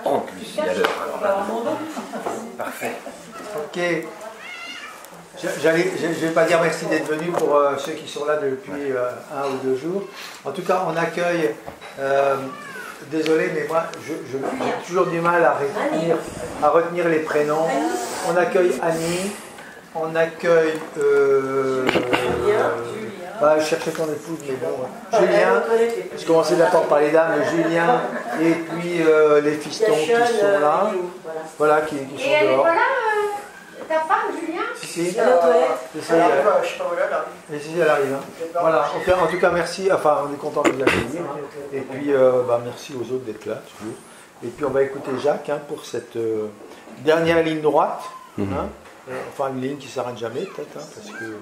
En plus, il y a l'heure. Parfait. Ok. Je ne vais pas dire merci d'être venu pour ceux qui sont là depuis 1 ou 2 jours. En tout cas, on accueille, désolé, mais moi, j'ai toujours du mal à retenir les prénoms. On accueille Annie, on accueille... je cherchais ton épouse, mais bon. Julien, je commençais d'abord par les dames, Julien, et puis les fistons qui sont là. Voilà, qui sont et elle dehors. est pas là, ta femme, Julien? Si, elle est aux toilettes. je sais pas où elle arrive. Si, elle arrive. Hein. Voilà, en tout cas, merci. Enfin, on est content de vous accueillir. Hein. Et puis, merci aux autres d'être là, toujours. Et puis, on va écouter Jacques pour cette dernière ligne droite. Hein. Enfin, une ligne qui ne s'arrête jamais, peut-être, hein, parce que...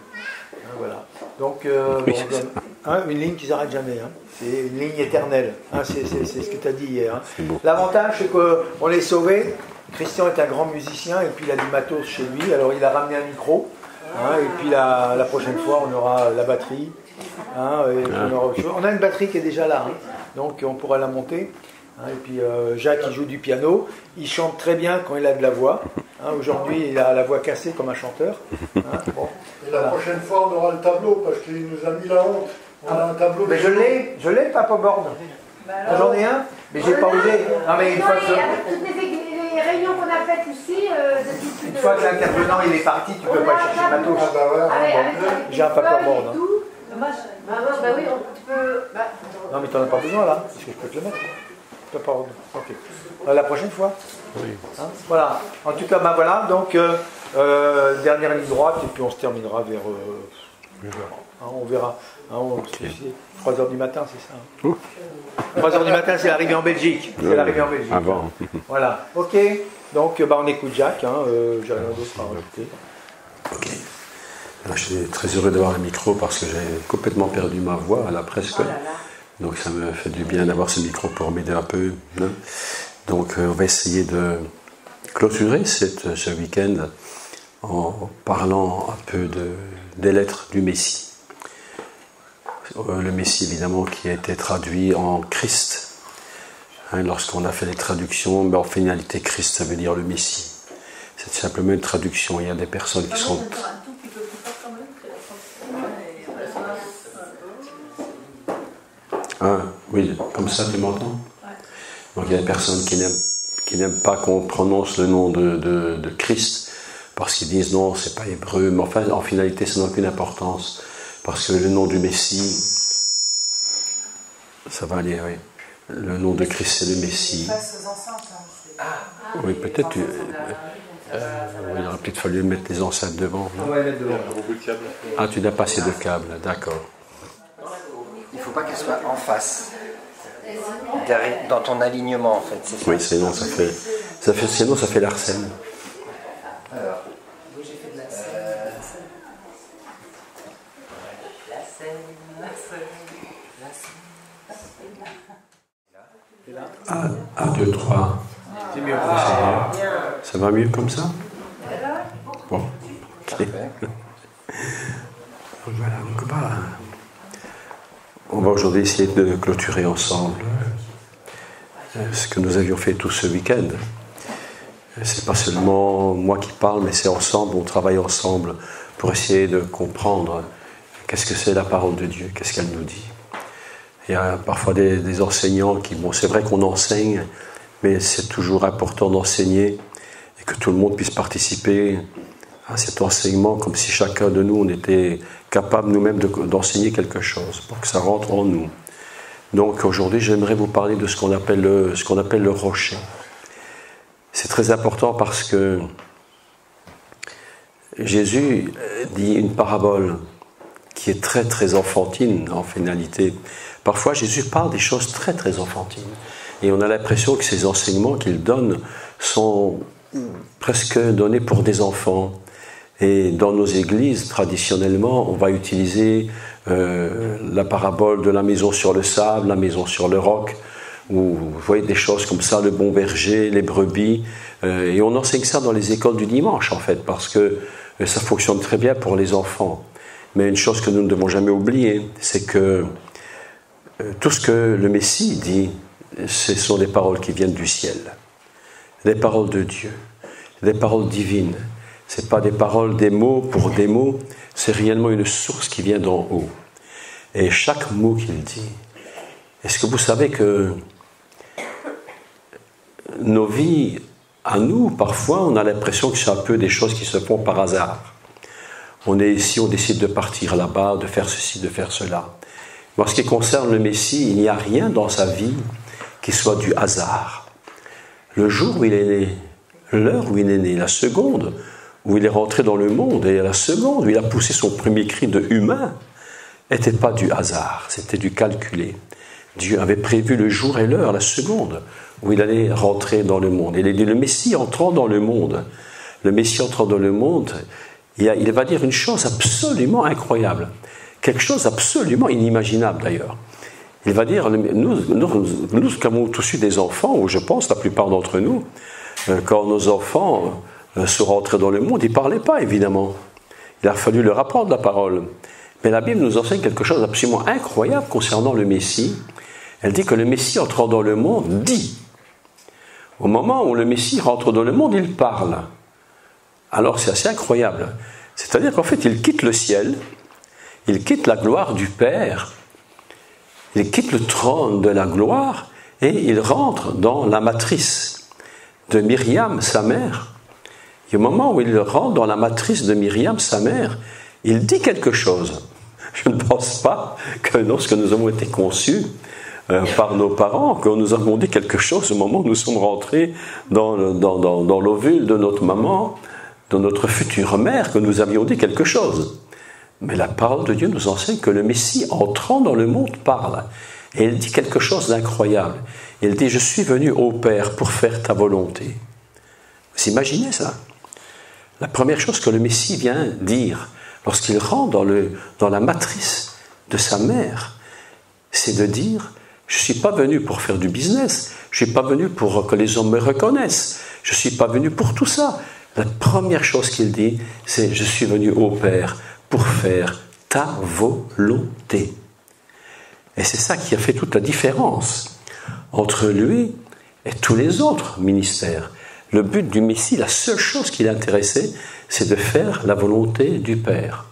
voilà. Donc, une ligne qui ne s'arrête jamais. Hein. C'est une ligne éternelle. Hein. C'est ce que tu as dit hier. Hein. L'avantage, c'est qu'on est sauvé. Christian est un grand musicien et puis il a du matos chez lui. Alors, il a ramené un micro. Hein, et puis, la prochaine fois, on aura la batterie. Hein, et on a une batterie qui est déjà là. Hein. Donc, on pourra la monter. Hein, et puis, Jacques, il joue du piano. Il chante très bien quand il a de la voix. Hein, aujourd'hui, il a la voix cassée comme un chanteur. Hein, bon. Et la prochaine fois, on aura le tableau, parce qu'il nous a mis la honte. On a un tableau. Mais je l'ai, Papa Borde. J'en ai un, mais j'ai pas osé. Non, mais une fois que... Toutes les réunions qu'on a faites ici, une fois que l'intervenant il est parti, tu peux pas chercher matos. J'ai un Papa Borde. Bah oui, tu peux... Non, mais t'en as pas besoin là, parce que je peux te le mettre. Papa Borde. Ok. La prochaine fois. Oui. Hein, voilà. En tout cas, voilà. Donc, dernière ligne droite, et puis on se terminera vers... on verra. Hein, 3h du matin, c'est ça. 3h du matin, c'est l'arrivée en Belgique. C'est l'arrivée en Belgique. Avant. Voilà. Ok. Donc, on écoute Jacques. Hein, j'ai rien d'autre à rajouter. Ok. Alors, je suis très heureux d'avoir le micro parce que j'ai complètement perdu ma voix, là presque. Donc, ça me fait du bien d'avoir ce micro pour m'aider un peu. Hein. Donc, on va essayer de clôturer ce week-end en parlant un peu des lettres du Messie. Le Messie, évidemment, qui a été traduit en Christ. Hein, lorsqu'on a fait les traductions, en finalité, Christ, ça veut dire le Messie. C'est simplement une traduction. Il y a des personnes qui sont... Ah, oui, comme ça, tu m'entends? Donc il y a des personnes qui n'aiment pas qu'on prononce le nom de Christ parce qu'ils disent non, c'est pas hébreu, mais enfin, en finalité, ça n'a aucune importance parce que le nom du Messie, ça va aller, oui. Le nom de Christ, c'est le Messie. Oui, peut-être. Il aurait peut-être fallu mettre les enceintes devant. On va les mettre devant. Ah, tu n'as pas assez de câbles, d'accord. Il ne faut pas qu'elle soit en face. Dans ton alignement, en fait. C'est ça. Oui, sinon ça fait l'arsène. Alors, Un, 2, 3. C'est mieux comme ça. Ça va mieux comme ça? Bon. Ok. Voilà, donc on va aujourd'hui essayer de clôturer ensemble ce que nous avions fait tout ce week-end. C'est pas seulement moi qui parle, mais c'est ensemble, on travaille ensemble pour essayer de comprendre qu'est-ce que c'est la parole de Dieu, qu'est-ce qu'elle nous dit. Il y a parfois des enseignants qui, bon, c'est vrai qu'on enseigne, mais c'est toujours important d'enseigner et que tout le monde puisse participer à cet enseignement comme si chacun de nous, on était capable nous-mêmes d'enseigner quelque chose pour que ça rentre en nous. Donc aujourd'hui, j'aimerais vous parler de ce qu'on appelle le rocher. C'est très important parce que Jésus dit une parabole qui est très très enfantine en finalité. Parfois Jésus parle des choses très très enfantines et on a l'impression que ces enseignements qu'il donne sont presque donnés pour des enfants. Et dans nos églises, traditionnellement, on va utiliser la parabole de la maison sur le sable, la maison sur le roc, ou vous voyez des choses comme ça, le bon berger, les brebis, et on enseigne ça dans les écoles du dimanche en fait, parce que ça fonctionne très bien pour les enfants. Mais une chose que nous ne devons jamais oublier, c'est que tout ce que le Messie dit, ce sont des paroles qui viennent du ciel. les paroles de Dieu, les paroles divines. Ce n'est pas des paroles, des mots pour des mots, c'est réellement une source qui vient d'en haut. Et chaque mot qu'il dit, est-ce que vous savez que nos vies, à nous, parfois, on a l'impression que c'est un peu des choses qui se font par hasard. On est ici, on décide de partir là-bas, de faire ceci, de faire cela. Mais en ce qui concerne le Messie, il n'y a rien dans sa vie qui soit du hasard. Le jour où il est né, l'heure où il est né, la seconde où il est rentré dans le monde et la seconde où il a poussé son premier cri de humain, n'était pas du hasard, c'était du calculé. Dieu avait prévu le jour et l'heure, la seconde où il allait rentrer dans le monde. Il a dit le Messie entrant dans le monde. Le Messie entrant dans le monde, il va dire une chose absolument incroyable, quelque chose absolument inimaginable d'ailleurs. Il va dire, nous qui avons tous eu des enfants, ou je pense la plupart d'entre nous, quand nos enfants sont rentrés dans le monde, ils ne parlaient pas évidemment. Il a fallu leur apprendre la parole. Mais la Bible nous enseigne quelque chose d'absolument incroyable concernant le Messie. Elle dit que le Messie entrant dans le monde dit. Au moment où le Messie rentre dans le monde, il parle. Alors c'est assez incroyable. C'est-à-dire qu'en fait, il quitte le ciel, il quitte la gloire du Père, il quitte le trône de la gloire et il rentre dans la matrice de Myriam, sa mère. Et au moment où il rentre dans la matrice de Myriam, sa mère, il dit quelque chose. Je ne pense pas que lorsque nous avons été conçus par nos parents, que nous avons dit quelque chose au moment où nous sommes rentrés dans l'ovule de notre maman, de notre future mère, que nous avions dit quelque chose. Mais la parole de Dieu nous enseigne que le Messie, entrant dans le monde, parle. Et il dit quelque chose d'incroyable. Il dit « Je suis venu au Père pour faire ta volonté ». Vous imaginez ça? La première chose que le Messie vient dire lorsqu'il rentre dans la matrice de sa mère, c'est de dire « Je ne suis pas venu pour faire du business, je ne suis pas venu pour que les hommes me reconnaissent, je ne suis pas venu pour tout ça ». La première chose qu'il dit, c'est « Je suis venu au Père pour faire ta volonté ». Et c'est ça qui a fait toute la différence entre lui et tous les autres ministères. Le but du Messie, la seule chose qui l'intéressait, c'est de faire la volonté du Père.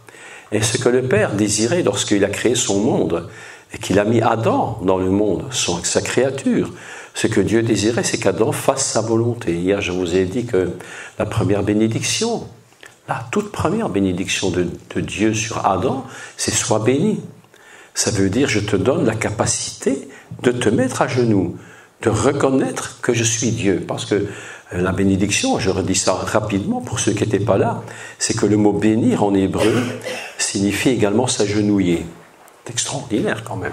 Et ce que le Père désirait lorsqu'il a créé son monde, et qu'il a mis Adam dans le monde, sa créature, ce que Dieu désirait, c'est qu'Adam fasse sa volonté. Hier, je vous ai dit que la première bénédiction, la toute première bénédiction de Dieu sur Adam, c'est « sois béni ». Ça veut dire « je te donne la capacité de te mettre à genoux, de reconnaître que je suis Dieu ». Parce que la bénédiction, je redis ça rapidement pour ceux qui n'étaient pas là, c'est que le mot « bénir » en hébreu signifie également s'agenouiller. C'est extraordinaire quand même.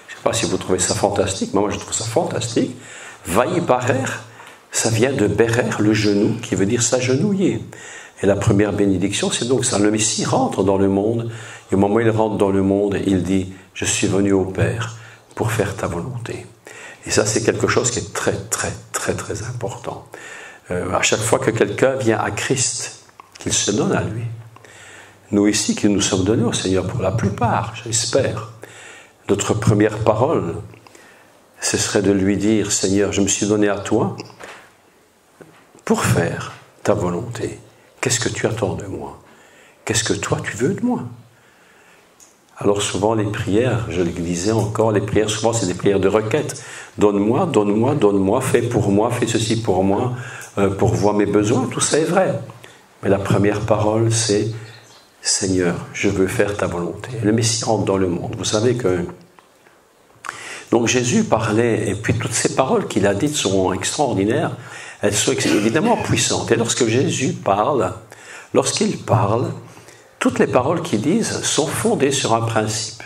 Je ne sais pas si vous trouvez ça fantastique, mais moi je trouve ça fantastique. « Vaïbarer », ça vient de « berer », le genou, qui veut dire s'agenouiller. Et la première bénédiction, c'est donc ça. Le Messie rentre dans le monde, et au moment où il rentre dans le monde, il dit « Je suis venu au Père pour faire ta volonté ». Et ça, c'est quelque chose qui est très, très, très, très important. À chaque fois que quelqu'un vient à Christ, qu'il se donne à lui. Nous ici, qui nous sommes donnés au Seigneur pour la plupart, j'espère, notre première parole, ce serait de lui dire « Seigneur, je me suis donné à toi pour faire ta volonté. Qu'est-ce que tu attends de moi? Qu'est-ce que toi tu veux de moi ?» Alors souvent les prières, je le disais encore, les prières souvent c'est des prières de requête. Donne-moi, donne-moi, donne-moi, fais pour moi, fais ceci pour moi, pourvois mes besoins, tout ça est vrai. Mais la première parole c'est Seigneur, je veux faire ta volonté. Le Messie rentre dans le monde. Vous savez que donc Jésus parlait, et puis toutes ces paroles qu'il a dites sont extraordinaires, elles sont évidemment puissantes. Et lorsque Jésus parle, lorsqu'il parle, toutes les paroles qu'il dit sont fondées sur un principe.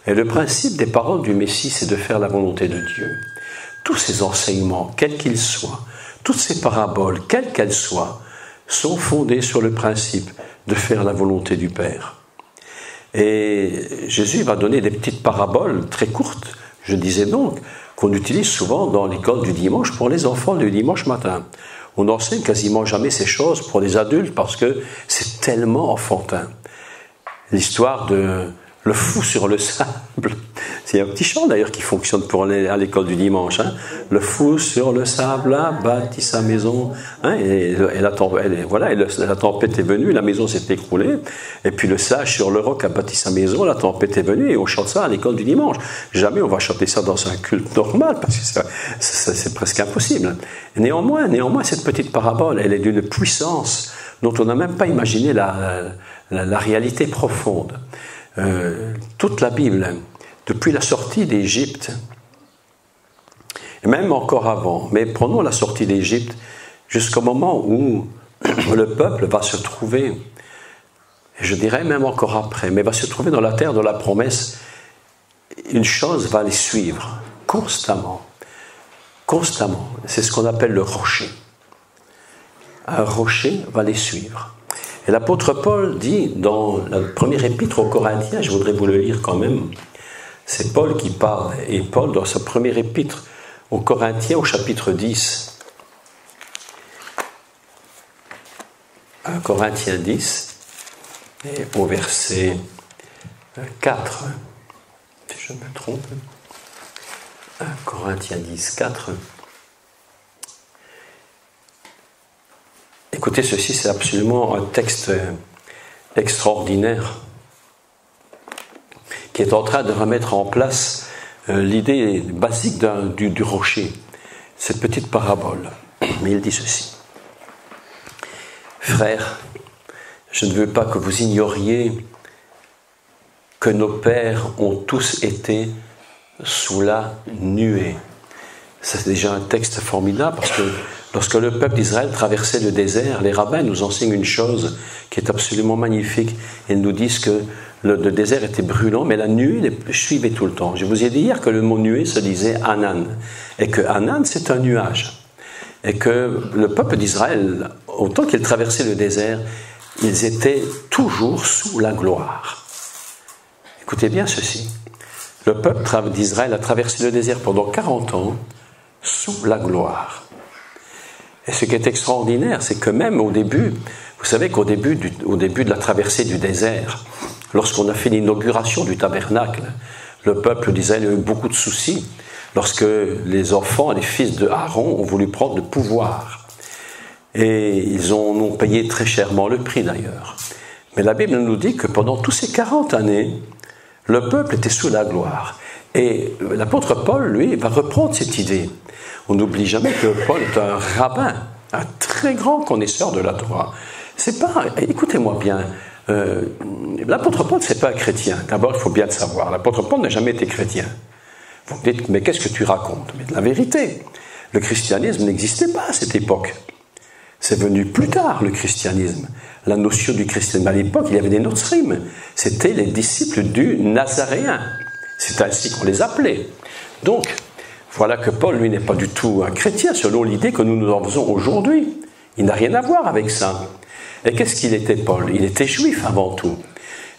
Et le principe des paroles du Messie, c'est de faire la volonté de Dieu. Tous ces enseignements, quels qu'ils soient, toutes ces paraboles, quelles qu'elles soient, sont fondées sur le principe de faire la volonté du Père. Et Jésus va donner des petites paraboles très courtes, je disais donc, qu'on utilise souvent dans l'école du dimanche pour les enfants le dimanche matin. On n'enseigne quasiment jamais ces choses pour les adultes parce que c'est tellement enfantin. L'histoire de Le fou sur le sable. C'est un petit chant d'ailleurs qui fonctionne pour aller à l'école du dimanche. Hein. Le fou sur le sable a bâti sa maison. Hein, et la tempête est venue, la maison s'est écroulée. Et puis le sage sur le roc a bâti sa maison, la tempête est venue. Et on chante ça à l'école du dimanche. Jamais on va chanter ça dans un culte normal parce que c'est presque impossible. Néanmoins, cette petite parabole, elle est d'une puissance dont on n'a même pas imaginé la réalité profonde. Toute la Bible, depuis la sortie d'Égypte, et même encore avant, mais prenons la sortie d'Égypte jusqu'au moment où le peuple va se trouver, et je dirais même encore après, mais va se trouver dans la terre de la promesse, une chose va les suivre constamment. Constamment. C'est ce qu'on appelle le rocher. Un rocher va les suivre. Et l'apôtre Paul dit dans la première épître aux Corinthiens, je voudrais vous le lire quand même, c'est Paul qui parle, et Paul dans sa première épître aux Corinthiens au chapitre 10, 1 Corinthiens 10, et au verset 4, si je me trompe, 1 Corinthiens 10, 4, écoutez, ceci, c'est absolument un texte extraordinaire qui est en train de remettre en place l'idée basique du rocher, cette petite parabole. Mais il dit ceci. Frères, je ne veux pas que vous ignoriez que nos pères ont tous été sous la nuée. C'est déjà un texte formidable parce que lorsque le peuple d'Israël traversait le désert, les rabbins nous enseignent une chose qui est absolument magnifique. Ils nous disent que le désert était brûlant, mais la nuée les suivait tout le temps. Je vous ai dit hier que le mot nuée se disait Anan, et que Anan c'est un nuage. Et que le peuple d'Israël, autant qu'ils traversaient le désert, ils étaient toujours sous la gloire. Écoutez bien ceci. Le peuple d'Israël a traversé le désert pendant 40 ans sous la gloire. Et ce qui est extraordinaire, c'est que même au début, vous savez qu'au début de la traversée du désert, lorsqu'on a fait l'inauguration du tabernacle, le peuple d'Israël a eu beaucoup de soucis lorsque les enfants, les fils de Aaron ont voulu prendre le pouvoir. Et ils en ont payé très chèrement le prix d'ailleurs. Mais la Bible nous dit que pendant tous ces 40 années, le peuple était sous la gloire. Et l'apôtre Paul, lui, va reprendre cette idée. On n'oublie jamais que Paul est un rabbin, un très grand connaisseur de la Torah. C'est pas, écoutez-moi bien, l'apôtre Paul, c'est pas un chrétien. D'abord, il faut bien le savoir. L'apôtre Paul n'a jamais été chrétien. Vous me dites, mais qu'est-ce que tu racontes? Mais de la vérité, le christianisme n'existait pas à cette époque. C'est venu plus tard, le christianisme. La notion du christianisme, à l'époque, il y avait des Notzrim. C'était les disciples du Nazaréen. C'est ainsi qu'on les appelait. Donc, voilà que Paul, lui, n'est pas du tout un chrétien, selon l'idée que nous en faisons aujourd'hui. Il n'a rien à voir avec ça. Et qu'est-ce qu'il était, Paul? Il était juif avant tout.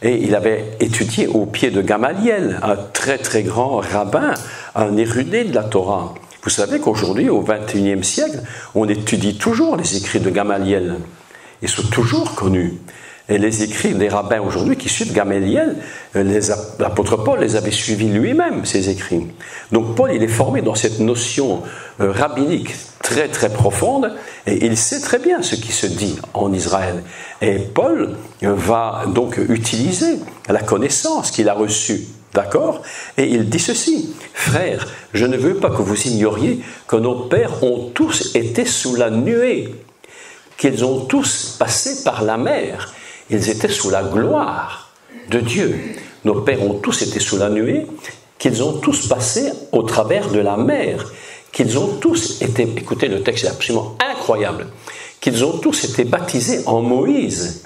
Et il avait étudié au pied de Gamaliel, un très très grand rabbin, un érudit de la Torah. Vous savez qu'aujourd'hui, au XXIe siècle, on étudie toujours les écrits de Gamaliel. Ils sont toujours connus. Et les écrits des rabbins aujourd'hui qui suivent Gamaliel, l'apôtre Paul les avait suivis lui-même, ces écrits. Donc Paul, il est formé dans cette notion rabbinique très très profonde, et il sait très bien ce qui se dit en Israël. Et Paul va donc utiliser la connaissance qu'il a reçue, d'accord? Et il dit ceci, frères, je ne veux pas que vous ignoriez que nos pères ont tous été sous la nuée, qu'ils ont tous passé par la mer. Ils étaient sous la gloire de Dieu. Nos pères ont tous été sous la nuée, qu'ils ont tous passé au travers de la mer, qu'ils ont tous été, écoutez, le texte est absolument incroyable, qu'ils ont tous été baptisés en Moïse,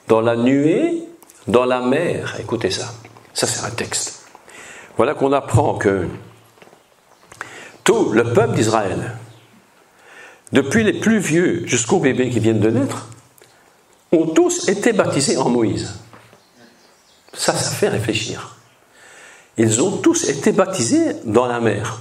dans la nuée, dans la mer. Écoutez ça, ça c'est un texte. Voilà qu'on apprend que tout le peuple d'Israël, depuis les plus vieux jusqu'aux bébés qui viennent de naître, ont tous été baptisés en Moïse. Ça fait réfléchir. Ils ont tous été baptisés dans la mer.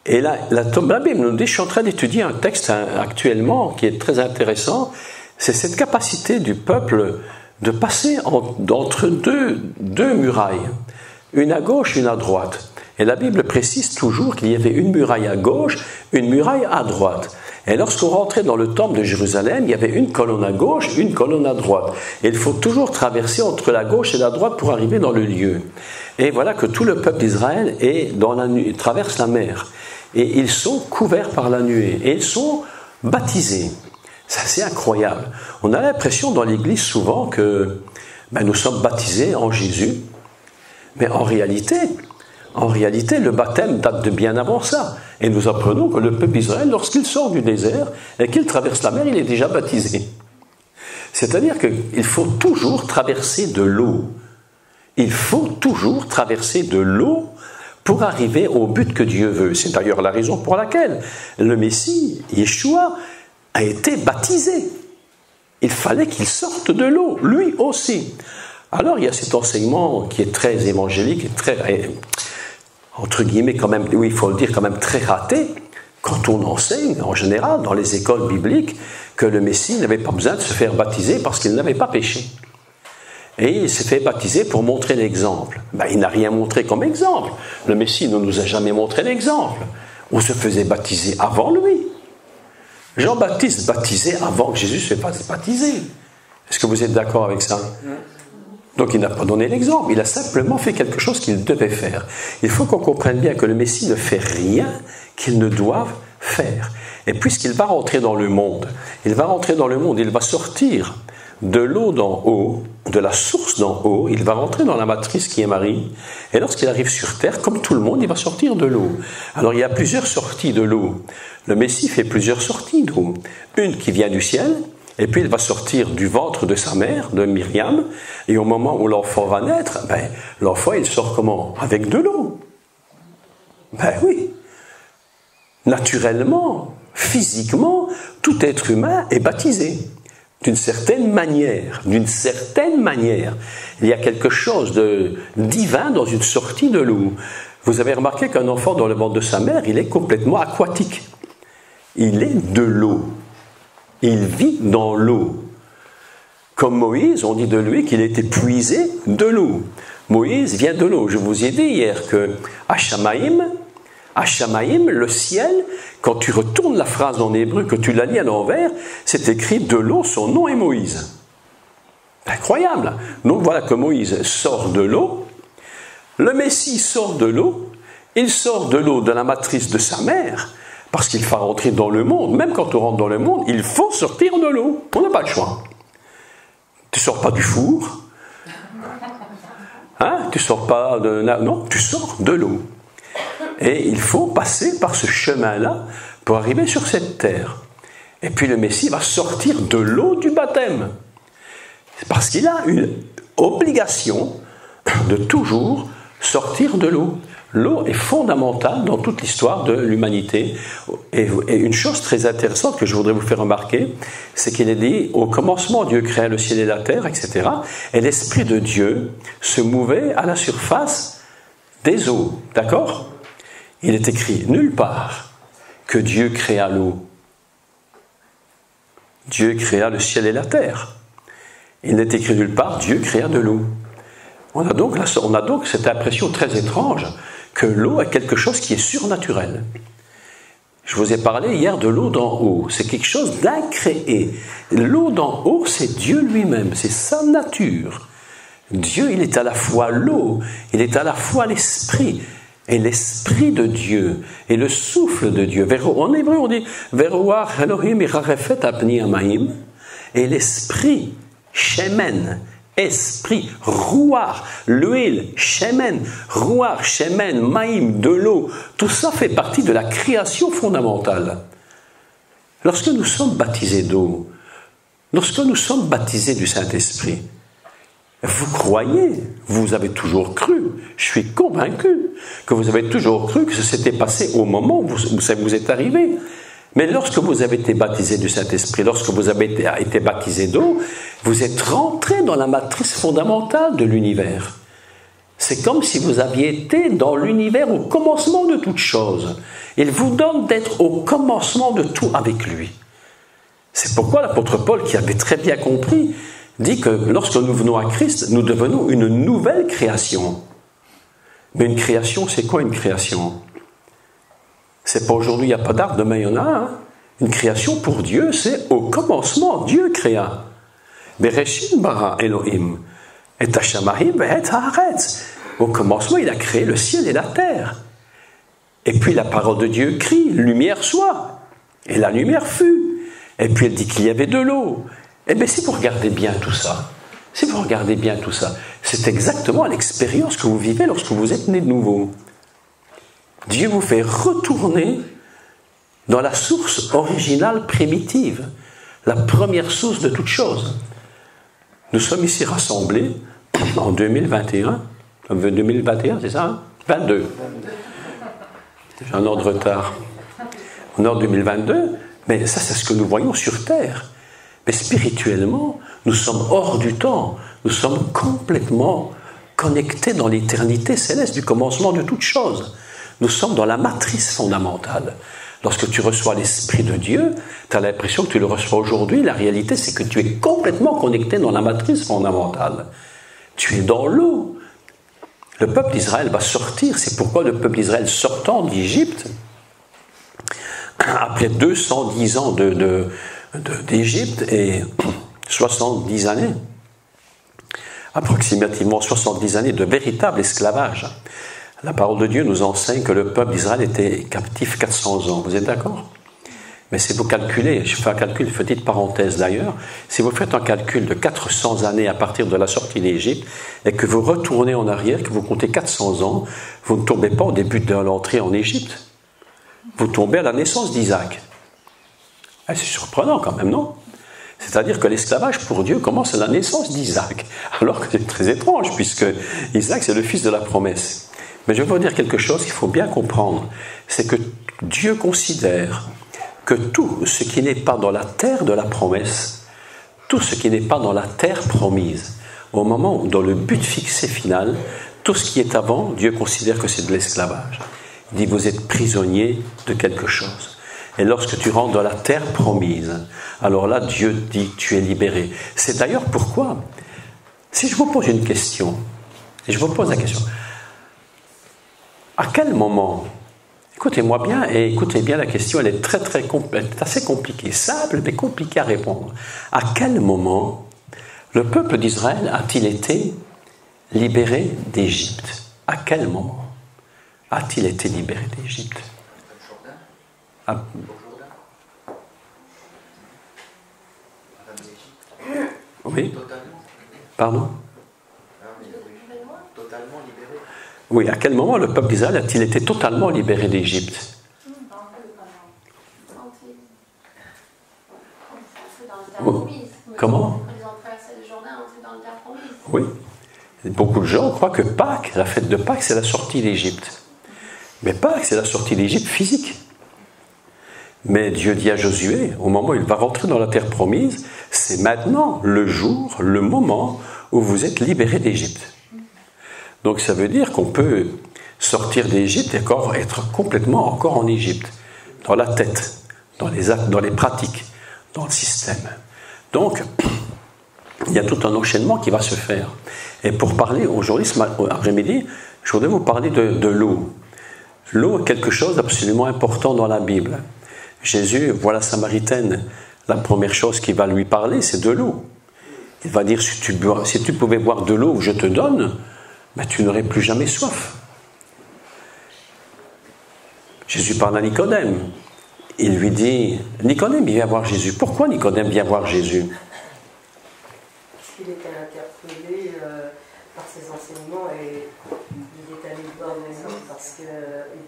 Et là, la Bible nous dit, je suis en train d'étudier un texte actuellement qui est très intéressant, c'est cette capacité du peuple de passer entre deux murailles, une à gauche, une à droite. Et la Bible précise toujours qu'il y avait une muraille à gauche, une muraille à droite. Et lorsqu'on rentrait dans le temple de Jérusalem, il y avait une colonne à gauche, une colonne à droite. Et il faut toujours traverser entre la gauche et la droite pour arriver dans le lieu. Et voilà que tout le peuple d'Israël traverse la mer. Et ils sont couverts par la nuée. Et ils sont baptisés. C'est assez incroyable. On a l'impression dans l'Église souvent que nous sommes baptisés en Jésus. Mais en réalité, le baptême date de bien avant ça. Et nous apprenons que le peuple d'Israël, lorsqu'il sort du désert et qu'il traverse la mer, il est déjà baptisé. C'est-à-dire qu'il faut toujours traverser de l'eau. Il faut toujours traverser de l'eau pour arriver au but que Dieu veut. C'est d'ailleurs la raison pour laquelle le Messie, Yeshua, a été baptisé. Il fallait qu'il sorte de l'eau, lui aussi. Alors il y a cet enseignement qui est très évangélique et très, entre guillemets quand même, oui il faut le dire quand même très raté, quand on enseigne en général dans les écoles bibliques que le Messie n'avait pas besoin de se faire baptiser parce qu'il n'avait pas péché. Et il s'est fait baptiser pour montrer l'exemple. Il n'a rien montré comme exemple. Le Messie ne nous a jamais montré l'exemple. On se faisait baptiser avant lui. Jean-Baptiste baptisait avant que Jésus se fasse baptiser. Est-ce que vous êtes d'accord avec ça? Donc il n'a pas donné l'exemple, il a simplement fait quelque chose qu'il devait faire. Il faut qu'on comprenne bien que le Messie ne fait rien qu'il ne doive faire. Et puisqu'il va rentrer dans le monde, il va sortir de l'eau d'en haut, de la source d'en haut, il va rentrer dans la matrice qui est Marie, et lorsqu'il arrive sur terre, comme tout le monde, il va sortir de l'eau. Alors il y a plusieurs sorties de l'eau. Le Messie fait plusieurs sorties d'eau. Une qui vient du ciel, et puis il va sortir du ventre de sa mère, de Myriam, et au moment où l'enfant va naître, l'enfant il sort comment? Avec de l'eau. Oui. Naturellement, physiquement, tout être humain est baptisé. D'une certaine manière. Il y a quelque chose de divin dans une sortie de l'eau. Vous avez remarqué qu'un enfant dans le ventre de sa mère, il est complètement aquatique. Il est de l'eau. Il vit dans l'eau. Comme Moïse, on dit de lui qu'il était puisé de l'eau. Moïse vient de l'eau. Je vous ai dit hier que Hashamaïm, le ciel, quand tu retournes la phrase en hébreu, que tu la lis à l'envers, c'est écrit de l'eau, son nom est Moïse. Incroyable. Donc voilà que Moïse sort de l'eau, le Messie sort de l'eau, il sort de l'eau de la matrice de sa mère, parce qu'il faut rentrer dans le monde. Même quand on rentre dans le monde, il faut sortir de l'eau. On n'a pas le choix. Tu ne sors pas du four. Tu ne sors pas de... Non, tu sors de l'eau. Et il faut passer par ce chemin-là pour arriver sur cette terre. Et puis le Messie va sortir de l'eau du baptême. Parce qu'il a une obligation de toujours sortir de l'eau. L'eau est fondamentale dans toute l'histoire de l'humanité. Et une chose très intéressante que je voudrais vous faire remarquer, c'est qu'il est dit, au commencement, Dieu créa le ciel et la terre, etc. Et l'Esprit de Dieu se mouvait à la surface des eaux. D'accord ? Il est écrit nulle part que Dieu créa l'eau. Dieu créa le ciel et la terre. Il n'est écrit nulle part, Dieu créa de l'eau. On a donc cette impression très étrange que l'eau est quelque chose qui est surnaturel. Je vous ai parlé hier de l'eau d'en haut. C'est quelque chose d'incréé. L'eau d'en haut, c'est Dieu lui-même, c'est sa nature. Dieu, il est à la fois l'eau, il est à la fois l'esprit. Et l'esprit de Dieu, et le souffle de Dieu. En hébreu, on dit « Veruach Elohim irarefet apni amaim » et l'esprit, shemen, esprit, ruach, l'huile, shemen, ruach, shemen, maïm, de l'eau, tout ça fait partie de la création fondamentale. Lorsque nous sommes baptisés d'eau, lorsque nous sommes baptisés du Saint-Esprit, vous croyez, vous avez toujours cru, je suis convaincu que vous avez toujours cru que ça s'était passé au moment où vous êtes arrivé. Mais lorsque vous avez été baptisé du Saint-Esprit, lorsque vous avez été baptisé d'eau, vous êtes rentré dans la matrice fondamentale de l'univers. C'est comme si vous aviez été dans l'univers au commencement de toute chose. Il vous donne d'être au commencement de tout avec lui. C'est pourquoi l'apôtre Paul, qui avait très bien compris, dit que lorsque nous venons à Christ, nous devenons une nouvelle création. Mais une création, c'est quoi une création? C'est pas aujourd'hui, il n'y a pas d'arbre, demain il y en a un. Une création pour Dieu, c'est au commencement, Dieu créa. Bereshit bara Elohim, et hashamayim et haaretz. Au commencement, il a créé le ciel et la terre. Et puis la parole de Dieu crie, lumière soit. Et la lumière fut. Et puis elle dit qu'il y avait de l'eau. Eh bien, si vous regardez bien tout ça, c'est exactement l'expérience que vous vivez lorsque vous êtes né de nouveau. Dieu vous fait retourner dans la source originale primitive, la première source de toute chose. Nous sommes ici rassemblés en 2021, c'est ça, hein? 22. J'ai un an de retard. En an 2022, mais ça c'est ce que nous voyons sur Terre. Mais spirituellement, nous sommes hors du temps, nous sommes complètement connectés dans l'éternité céleste du commencement de toute chose. Nous sommes dans la matrice fondamentale. Lorsque tu reçois l'Esprit de Dieu, tu as l'impression que tu le reçois aujourd'hui. La réalité, c'est que tu es complètement connecté dans la matrice fondamentale. Tu es dans l'eau. Le peuple d'Israël va sortir. C'est pourquoi le peuple d'Israël sortant d'Égypte, après 210 ans d'Égypte et 70 années, approximativement 70 années de véritable esclavage. La parole de Dieu nous enseigne que le peuple d'Israël était captif 400 ans. Vous êtes d'accord? Mais si vous calculez, je fais un calcul, une petite parenthèse d'ailleurs, si vous faites un calcul de 400 années à partir de la sortie d'Égypte et que vous retournez en arrière, que vous comptez 400 ans, vous ne tombez pas au début de l'entrée en Égypte. Vous tombez à la naissance d'Isaac. C'est surprenant quand même, non? C'est-à-dire que l'esclavage pour Dieu commence à la naissance d'Isaac, alors que c'est très étrange, puisque Isaac c'est le fils de la promesse. Mais je vais vous dire quelque chose qu'il faut bien comprendre, c'est que Dieu considère que tout ce qui n'est pas dans la terre de la promesse, tout ce qui n'est pas dans la terre promise, au moment où dans le but fixé final, tout ce qui est avant, Dieu considère que c'est de l'esclavage. Il dit, vous êtes prisonnier de quelque chose. Et lorsque tu rentres dans la terre promise, alors là, Dieu dit, tu es libéré. C'est d'ailleurs pourquoi, si je vous pose une question, et je vous pose la question, à quel moment, écoutez-moi bien et écoutez bien la question, elle est assez compliquée, simple mais compliquée à répondre. À quel moment le peuple d'Israël a-t-il été libéré d'Égypte? À quel moment a-t-il été libéré d'Égypte? Oui. Pardon? Oui, à quel moment le peuple d'Israël a-t-il été totalement libéré d'Égypte? Comment? Oui. Beaucoup de gens croient que Pâques, la fête de Pâques, c'est la sortie d'Égypte. Mais Pâques, c'est la sortie d'Égypte physique. Mais Dieu dit à Josué, au moment où il va rentrer dans la terre promise, c'est maintenant le jour, le moment où vous êtes libérés d'Égypte. Donc ça veut dire qu'on peut sortir d'Égypte et être complètement encore en Égypte, dans la tête, dans les actes, dans les pratiques, dans le système. Donc, il y a tout un enchaînement qui va se faire. Et pour parler aujourd'hui, ce après-midi, je voudrais vous parler de l'eau. L'eau est quelque chose d'absolument important dans la Bible. Jésus voit la Samaritaine, la première chose qu'il va lui parler, c'est de l'eau. Il va dire, si tu pouvais boire de l'eau que je te donne, ben, tu n'aurais plus jamais soif. Jésus parle à Nicodème. Il lui dit, Nicodème vient voir Jésus. Pourquoi Nicodème vient voir Jésus? Parce qu'il était interpellé par ses enseignements et il est allé voir Jésus parce qu'il ne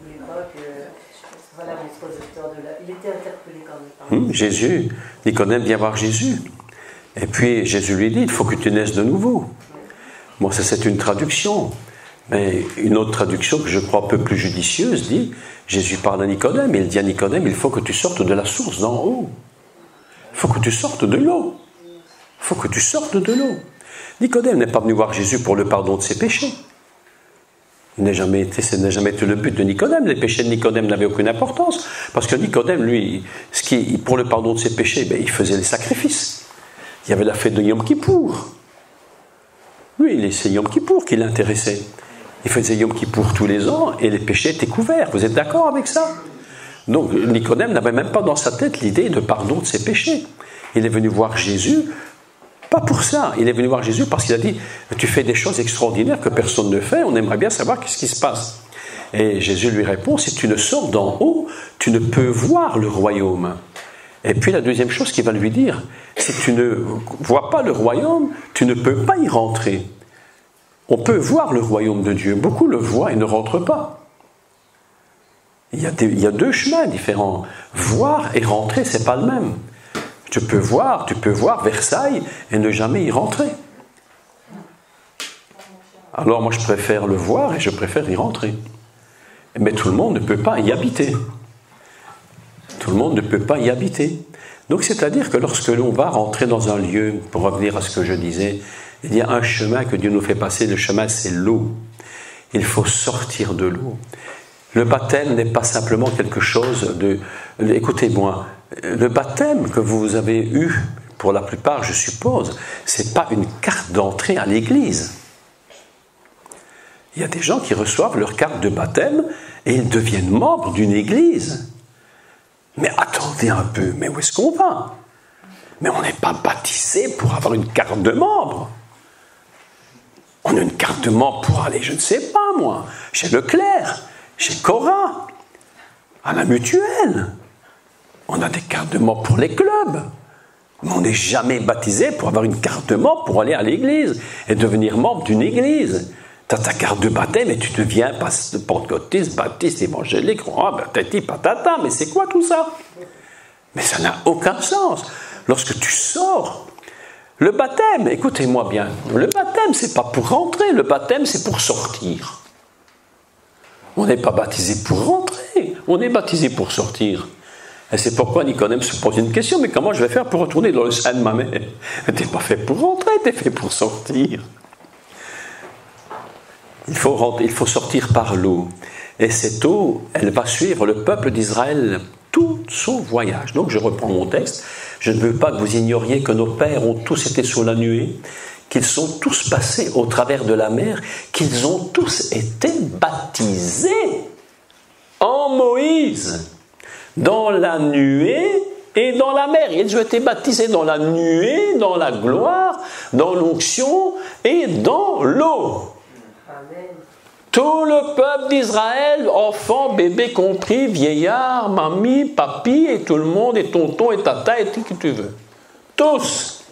voulait pas que... Voilà, il était interpellé quand même. Jésus, Nicodème vient voir Jésus. Et puis Jésus lui dit, il faut que tu naisses de nouveau. Bon, ça c'est une traduction. Mais une autre traduction que je crois un peu plus judicieuse dit, Jésus parle à Nicodème, et il dit à Nicodème, il faut que tu sortes de la source d'en haut. Il faut que tu sortes de l'eau. Il faut que tu sortes de l'eau. Nicodème n'est pas venu voir Jésus pour le pardon de ses péchés. Ce n'a jamais été le but de Nicodème. Les péchés de Nicodème n'avaient aucune importance. Parce que Nicodème, lui, pour le pardon de ses péchés, il faisait les sacrifices. Il y avait la fête de Yom Kippour. Lui, c'est Yom Kippour qui l'intéressait. Il faisait Yom Kippour tous les ans et les péchés étaient couverts. Vous êtes d'accord avec ça? Donc Nicodème n'avait même pas dans sa tête l'idée de pardon de ses péchés. Il est venu voir Jésus, pas pour ça. Il est venu voir Jésus parce qu'il a dit « Tu fais des choses extraordinaires que personne ne fait, on aimerait bien savoir qu'est-ce qui se passe. » Et Jésus lui répond « Si tu ne sors d'en haut, tu ne peux voir le royaume. » Et puis la deuxième chose qu'il va lui dire, si tu ne vois pas le royaume, tu ne peux pas y rentrer. On peut voir le royaume de Dieu, beaucoup le voient et ne rentrent pas. Il y a deux chemins différents. Voir et rentrer, c'est pas le même. Tu peux voir Versailles et ne jamais y rentrer. Alors moi je préfère le voir et je préfère y rentrer. Mais tout le monde ne peut pas y habiter. Tout le monde ne peut pas y habiter. Donc c'est-à-dire que lorsque l'on va rentrer dans un lieu, pour revenir à ce que je disais, il y a un chemin que Dieu nous fait passer, le chemin c'est l'eau. Il faut sortir de l'eau. Le baptême n'est pas simplement quelque chose de... Écoutez-moi, le baptême que vous avez eu, pour la plupart je suppose, ce n'est pas une carte d'entrée à l'église. Il y a des gens qui reçoivent leur carte de baptême et ils deviennent membres d'une église. Mais attendez un peu, mais où est-ce qu'on va? Mais on n'est pas baptisé pour avoir une carte de membre. On a une carte de membre pour aller, je ne sais pas moi, chez Leclerc, chez Cora, à la Mutuelle. On a des cartes de membre pour les clubs. Mais on n'est jamais baptisé pour avoir une carte de membre pour aller à l'église et devenir membre d'une église. Tu as ta carte de baptême et tu deviens pentecôtiste, baptiste, évangélique, patati patata. Mais c'est quoi tout ça? Mais ça n'a aucun sens. Lorsque tu sors, le baptême, écoutez-moi bien, le baptême, c'est pas pour rentrer, le baptême, c'est pour sortir. On n'est pas baptisé pour rentrer, on est baptisé pour sortir. Et c'est pourquoi Nicodème se pose une question, mais comment je vais faire pour retourner dans le sein de ma mère? Tu n'es pas fait pour rentrer, tu es fait pour sortir. Il faut sortir par l'eau. Et cette eau, elle va suivre le peuple d'Israël tout son voyage. Donc je reprends mon texte. Je ne veux pas que vous ignoriez que nos pères ont tous été sous la nuée, qu'ils sont tous passés au travers de la mer, qu'ils ont tous été baptisés en Moïse, dans la nuée et dans la mer. Ils ont été baptisés dans la nuée, dans la gloire, dans l'onction et dans l'eau. Tout le peuple d'Israël, enfants, bébés compris, vieillards, mamie, papy, et tout le monde, et tonton, et tata, et tout ce que tu veux. Tous.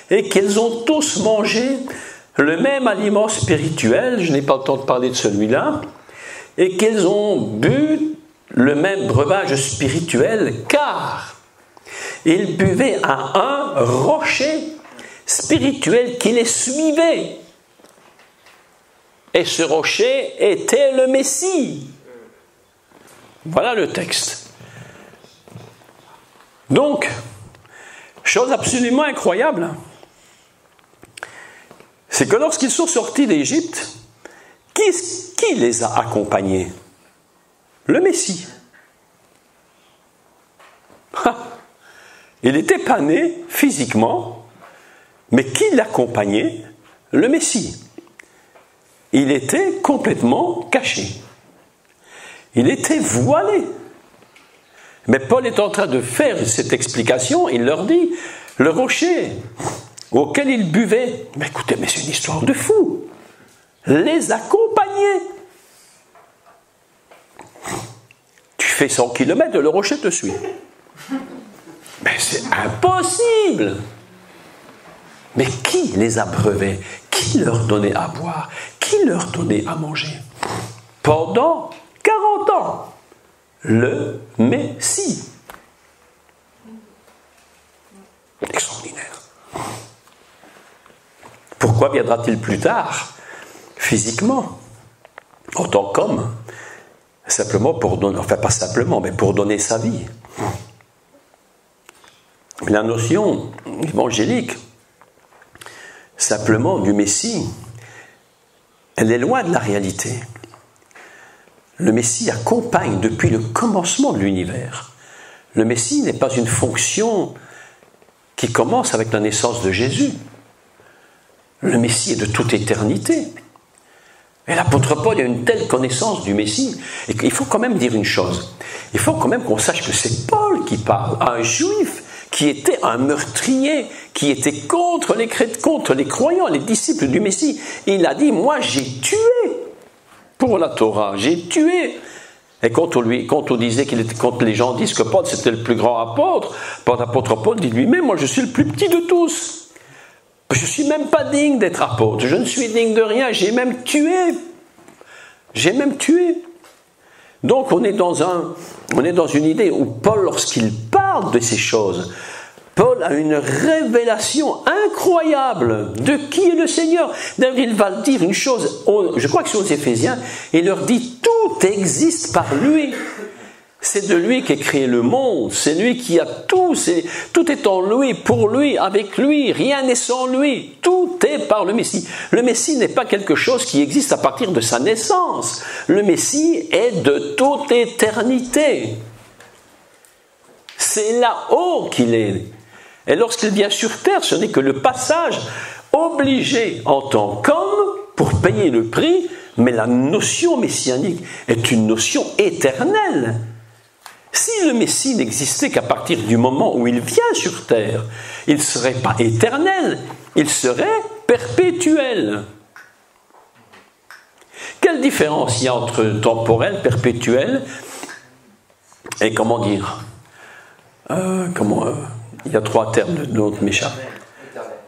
Et qu'ils ont tous mangé le même aliment spirituel, je n'ai pas le temps de parler de celui-là, et qu'ils ont bu le même breuvage spirituel, car ils buvaient à un rocher spirituel qui les suivait. Et ce rocher était le Messie. Voilà le texte. Donc, chose absolument incroyable, c'est que lorsqu'ils sont sortis d'Égypte, qui les a accompagnés? Le Messie. Il n'était pas né physiquement, mais qui l'accompagnait? Le Messie. Il était complètement caché. Il était voilé. Mais Paul est en train de faire cette explication. Il leur dit, le rocher auquel ils buvaient, mais écoutez, mais c'est une histoire de fou, les accompagnait. Tu fais 100 km, le rocher te suit. Mais c'est impossible. Mais qui les abreuvait? Qui leur donnait à boire? Qui leur donnait à manger? Pendant 40 ans, le Messie. Extraordinaire. Pourquoi viendra-t-il plus tard, physiquement, en tant qu'homme? Simplement pour donner, enfin pas simplement, mais pour donner sa vie. La notion évangélique, simplement du Messie, elle est loin de la réalité. Le Messie accompagne depuis le commencement de l'univers. Le Messie n'est pas une fonction qui commence avec la naissance de Jésus. Le Messie est de toute éternité. Et l'apôtre Paul a une telle connaissance du Messie. Et il faut quand même dire une chose. Il faut quand même qu'on sache que c'est Paul qui parle à un juif qui était un meurtrier, qui était contre les croyants, les disciples du Messie. Et il a dit, moi j'ai tué pour la Torah, j'ai tué. Et quand on disait quand les gens disent que Paul c'était le plus grand apôtre, l'apôtre Paul dit lui-même, moi je suis le plus petit de tous. Je ne suis même pas digne d'être apôtre, je ne suis digne de rien, j'ai même tué. J'ai même tué. Donc on est dans une idée où Paul, lorsqu'il parle de ces choses, Paul a une révélation incroyable de qui est le Seigneur. D'ailleurs, il va dire une chose, je crois que c'est aux Éphésiens, il leur dit tout existe par lui. C'est de lui qu'est créé le monde, c'est lui qui a tout, tout est en lui, pour lui, avec lui, rien n'est sans lui, tout est par le Messie. Le Messie n'est pas quelque chose qui existe à partir de sa naissance, le Messie est de toute éternité. C'est là-haut qu'il est. Et lorsqu'il vient sur terre, ce n'est que le passage obligé en tant qu'homme pour payer le prix, mais la notion messianique est une notion éternelle. Si le Messie n'existait qu'à partir du moment où il vient sur terre, il ne serait pas éternel, il serait perpétuel. Quelle différence il y a entre temporel, perpétuel et comment dire il y a trois termes de notre m'échappe.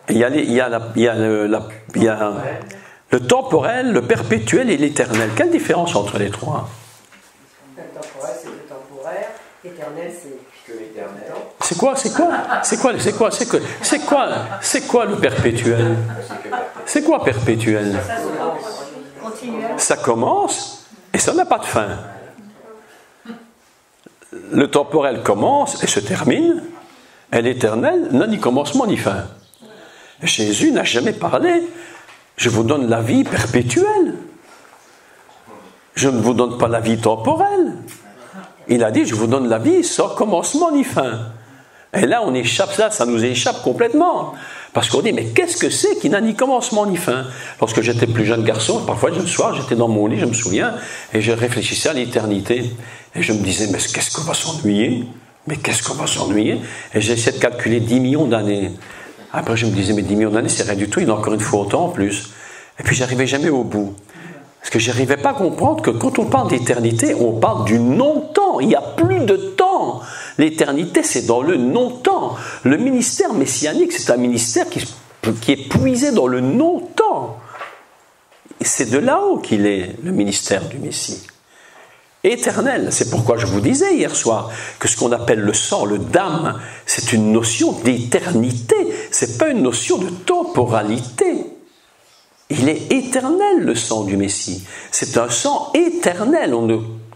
Il y a le temporel, le perpétuel et l'éternel. Quelle différence entre les trois? Le temporel, c'est le temporaire. L'éternel, c'est l'éternel. C'est quoi le perpétuel? C'est quoi perpétuel? Ça commence et ça n'a pas de fin. Le temporel commence et se termine, et l'éternel n'a ni commencement ni fin. Jésus n'a jamais parlé, je vous donne la vie perpétuelle. Je ne vous donne pas la vie temporelle. Il a dit, je vous donne la vie sans commencement ni fin. Et là, on échappe, ça nous échappe complètement. Parce qu'on dit, mais qu'est-ce que c'est qui n'a ni commencement ni fin? Lorsque j'étais plus jeune garçon, parfois le soir, j'étais dans mon lit, je me souviens, et je réfléchissais à l'éternité. Et je me disais, mais qu'est-ce qu'on va s'ennuyer? Mais qu'est-ce qu'on va s'ennuyer? Et j'essayais de calculer 10 millions d'années. Après, je me disais, mais 10 millions d'années, c'est rien du tout, il y en a encore une fois autant en plus. Et puis, j'arrivais jamais au bout. Parce que je n'arrivais pas à comprendre que quand on parle d'éternité, on parle du non-temps. Il n'y a plus de temps. L'éternité, c'est dans le non-temps. Le ministère messianique, c'est un ministère qui est puisé dans le non-temps. Et c'est de là-haut qu'il est, le ministère du Messie. Éternel. C'est pourquoi je vous disais hier soir que ce qu'on appelle le sang, le dam, c'est une notion d'éternité. Ce n'est pas une notion de temporalité. Il est éternel, le sang du Messie. C'est un sang éternel.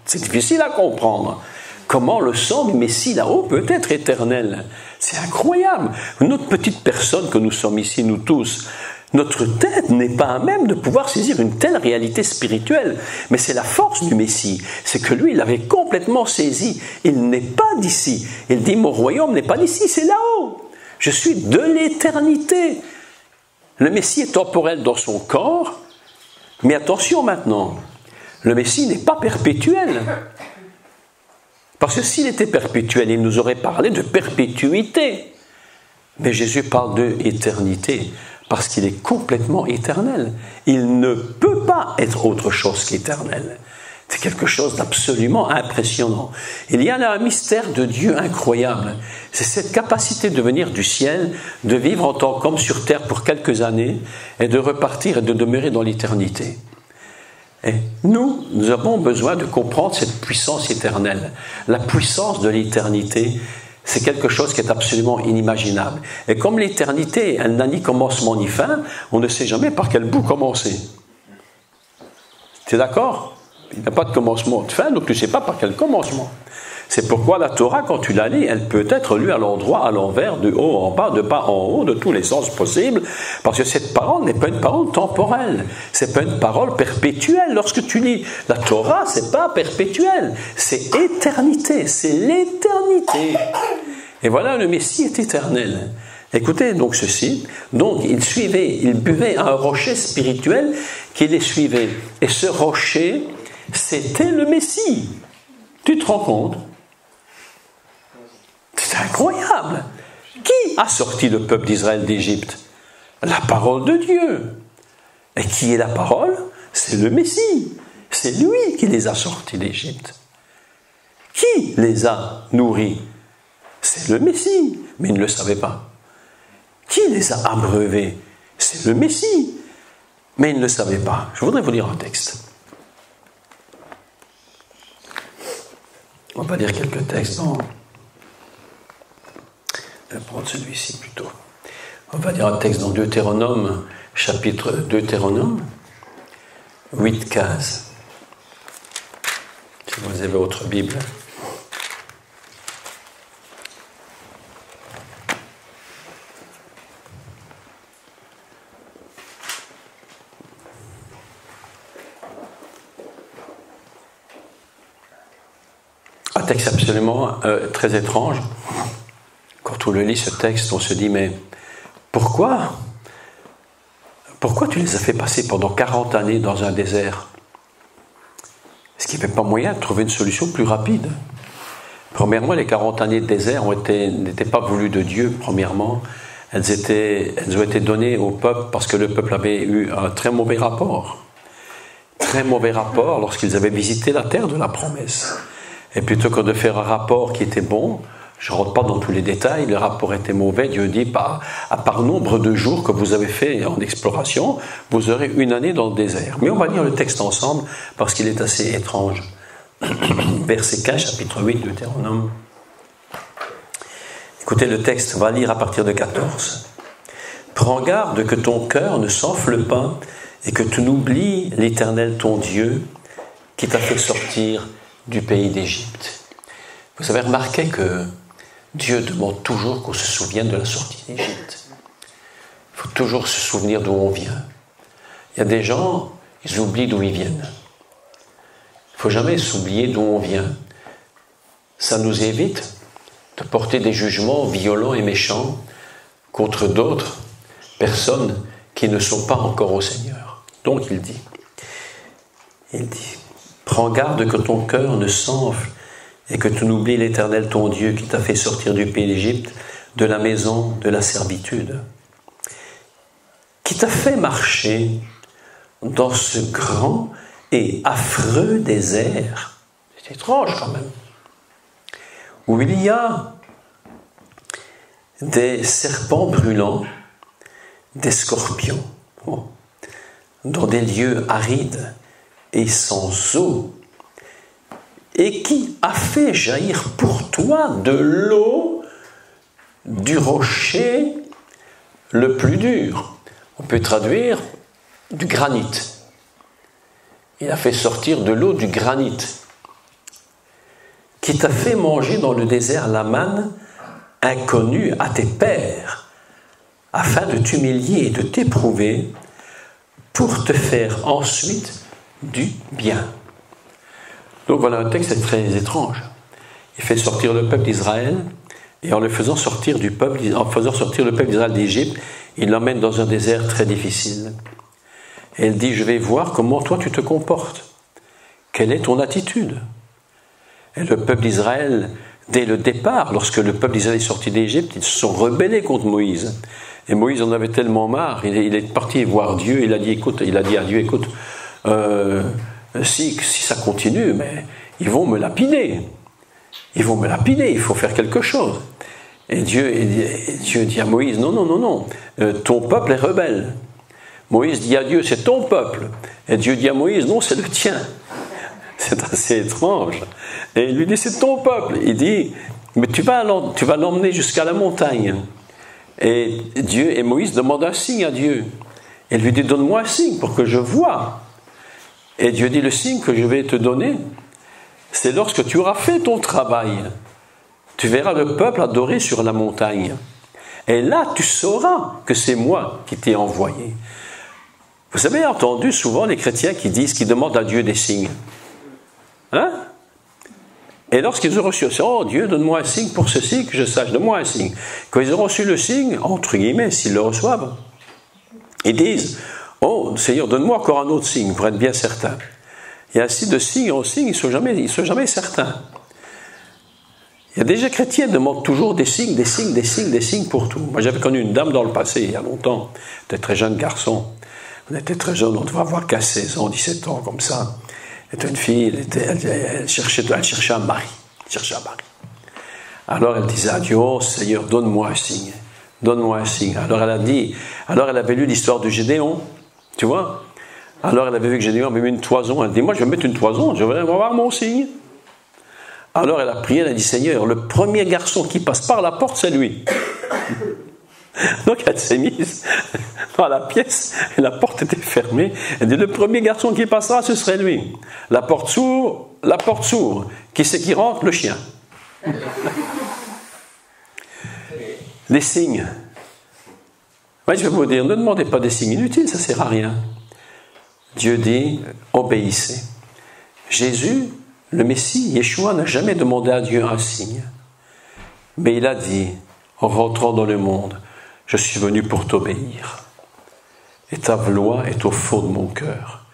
C'est difficile à comprendre. Comment le sang du Messie là-haut peut être éternel? C'est incroyable. Notre petite personne que nous sommes ici, nous tous, notre tête n'est pas à même de pouvoir saisir une telle réalité spirituelle. Mais c'est la force du Messie. C'est que lui, il l'avait complètement saisi. Il n'est pas d'ici. Il dit, mon royaume n'est pas d'ici, c'est là-haut. Je suis de l'éternité. Le Messie est temporel dans son corps, mais attention maintenant, le Messie n'est pas perpétuel. Parce que s'il était perpétuel, il nous aurait parlé de perpétuité. Mais Jésus parle de éternité, parce qu'il est complètement éternel. Il ne peut pas être autre chose qu'éternel. C'est quelque chose d'absolument impressionnant. Il y a là un mystère de Dieu incroyable. C'est cette capacité de venir du ciel, de vivre en tant qu'homme sur terre pour quelques années, et de repartir et de demeurer dans l'éternité. Et nous avons besoin de comprendre cette puissance éternelle. La puissance de l'éternité, c'est quelque chose qui est absolument inimaginable. Et comme l'éternité, elle n'a ni commencement ni fin, on ne sait jamais par quel bout commencer. Tu es d'accord? Il n'y a pas de commencement de fin, donc tu ne sais pas par quel commencement. C'est pourquoi la Torah, quand tu la lis, elle peut être lue à l'endroit, à l'envers, de haut en bas, de bas en haut, de tous les sens possibles, parce que cette parole n'est pas une parole temporelle, c'est pas une parole perpétuelle. Lorsque tu lis la Torah, c'est pas perpétuel, c'est éternité, c'est l'éternité. Et voilà, le Messie est éternel. Écoutez donc ceci. Donc ils buvaient un rocher spirituel qui les suivait. Et ce rocher, c'était le Messie. Tu te rends compte? C'est incroyable. Qui a sorti le peuple d'Israël d'Égypte? La parole de Dieu. Et qui est la parole? C'est le Messie. C'est lui qui les a sortis d'Égypte. Qui les a nourris? C'est le Messie. Mais ils ne le savaient pas. Qui les a abreuvés? C'est le Messie. Mais ils ne le savaient pas. Je voudrais vous lire un texte. On va lire quelques textes. Je vais prendre celui-ci plutôt. On va lire un texte dans Deutéronome, chapitre Deutéronome, 8-15. Si vous avez votre Bible. Un texte absolument très étrange. Quand on le lit, ce texte, on se dit, mais pourquoi tu les as fait passer pendant 40 années dans un désert? Est-ce qu'il n'y avait pas moyen de trouver une solution plus rapide? Premièrement, les 40 années de désert n'étaient pas voulues de Dieu, premièrement. Elles ont été données au peuple parce que le peuple avait eu un très mauvais rapport. Très mauvais rapport lorsqu'ils avaient visité la terre de la promesse. Et plutôt que de faire un rapport qui était bon, je ne rentre pas dans tous les détails, le rapport était mauvais, Dieu dit, à part nombre de jours que vous avez fait en exploration, vous aurez une année dans le désert. Mais on va lire le texte ensemble, parce qu'il est assez étrange. Verset 15, chapitre 8, Deutéronome. Écoutez le texte, on va lire à partir de 14. « Prends garde que ton cœur ne s'enfle pas, et que tu n'oublies l'Éternel ton Dieu, qui t'a fait sortir du pays d'Égypte. » Vous avez remarqué que Dieu demande toujours qu'on se souvienne de la sortie d'Égypte. Il faut toujours se souvenir d'où on vient. Il y a des gens, ils oublient d'où ils viennent. Il ne faut jamais s'oublier d'où on vient. Ça nous évite de porter des jugements violents et méchants contre d'autres personnes qui ne sont pas encore au Seigneur. Donc il dit, prends garde que ton cœur ne s'enfle et que tu n'oublies l'Éternel ton Dieu qui t'a fait sortir du pays d'Égypte, de la maison de la servitude, qui t'a fait marcher dans ce grand et affreux désert. C'est étrange quand même. Où il y a des serpents brûlants, des scorpions, dans des lieux arides et sans eau, et qui a fait jaillir pour toi de l'eau du rocher le plus dur. On peut traduire du granit. Il a fait sortir de l'eau du granit, qui t'a fait manger dans le désert la manne inconnue à tes pères, afin de t'humilier et de t'éprouver, pour te faire ensuite du bien. Donc voilà un texte très étrange. Il fait sortir le peuple d'Israël, et en faisant sortir le peuple d'Israël d'Égypte, il l'emmène dans un désert très difficile. Et il dit, je vais voir comment toi tu te comportes. Quelle est ton attitude? Et le peuple d'Israël, dès le départ, lorsque le peuple d'Israël est sorti d'Égypte, ils se sont rebellés contre Moïse. Et Moïse en avait tellement marre, il est parti voir Dieu, il a dit à Dieu, écoute, si ça continue, mais ils vont me lapider. Il faut faire quelque chose. Et Dieu dit à Moïse, non, ton peuple est rebelle. Moïse dit à Dieu, c'est ton peuple. Et Dieu dit à Moïse, non, c'est le tien. C'est assez étrange. Et il lui dit, c'est ton peuple. Il dit, mais tu vas l'emmener jusqu'à la montagne. Et Moïse demande un signe à Dieu. Et lui dit, donne-moi un signe pour que je voie. Et Dieu dit, le signe que je vais te donner, c'est lorsque tu auras fait ton travail. Tu verras le peuple adorer sur la montagne. Et là, tu sauras que c'est moi qui t'ai envoyé. Vous avez entendu souvent les chrétiens qui demandent à Dieu des signes. Hein? Et lorsqu'ils ont reçu, oh Dieu, donne-moi un signe pour ceci, que je sache, donne-moi un signe. Quand ils ont reçu le signe, entre guillemets, s'ils le reçoivent, ils disent, oh Seigneur, donne-moi encore un autre signe pour être bien certain. Et ainsi de signe en signe, ils ne sont jamais certains. Il y a des chrétiens qui demandent toujours des signes, des signes, des signes, des signes pour tout. Moi, j'avais connu une dame dans le passé, il y a longtemps. J'étais très jeune garçon. On était très jeune, on devait avoir 15, 16 ans, 17 ans, comme ça. Elle était une fille, elle cherchait un mari. Alors elle disait à Dieu, oh Seigneur, donne-moi un signe. Donne-moi un signe. Alors elle avait lu l'histoire de Gédéon, tu vois. Alors elle avait vu que Gédéon avait mis une toison. Elle dit, moi je vais mettre une toison, je vais avoir mon signe. Alors elle a prié, elle a dit, Seigneur, le premier garçon qui passe par la porte, c'est lui. Donc elle s'est mise dans la pièce et la porte était fermée. Elle dit, le premier garçon qui passera, ce serait lui. La porte s'ouvre. Qui c'est qui rentre? Le chien. Les signes. Moi, je vais vous dire, ne demandez pas des signes inutiles, ça ne sert à rien. Dieu dit, obéissez. Jésus, le Messie, Yeshua, n'a jamais demandé à Dieu un signe. Mais il a dit, en rentrant dans le monde, je suis venu pour t'obéir. Et ta loi est au fond de mon cœur.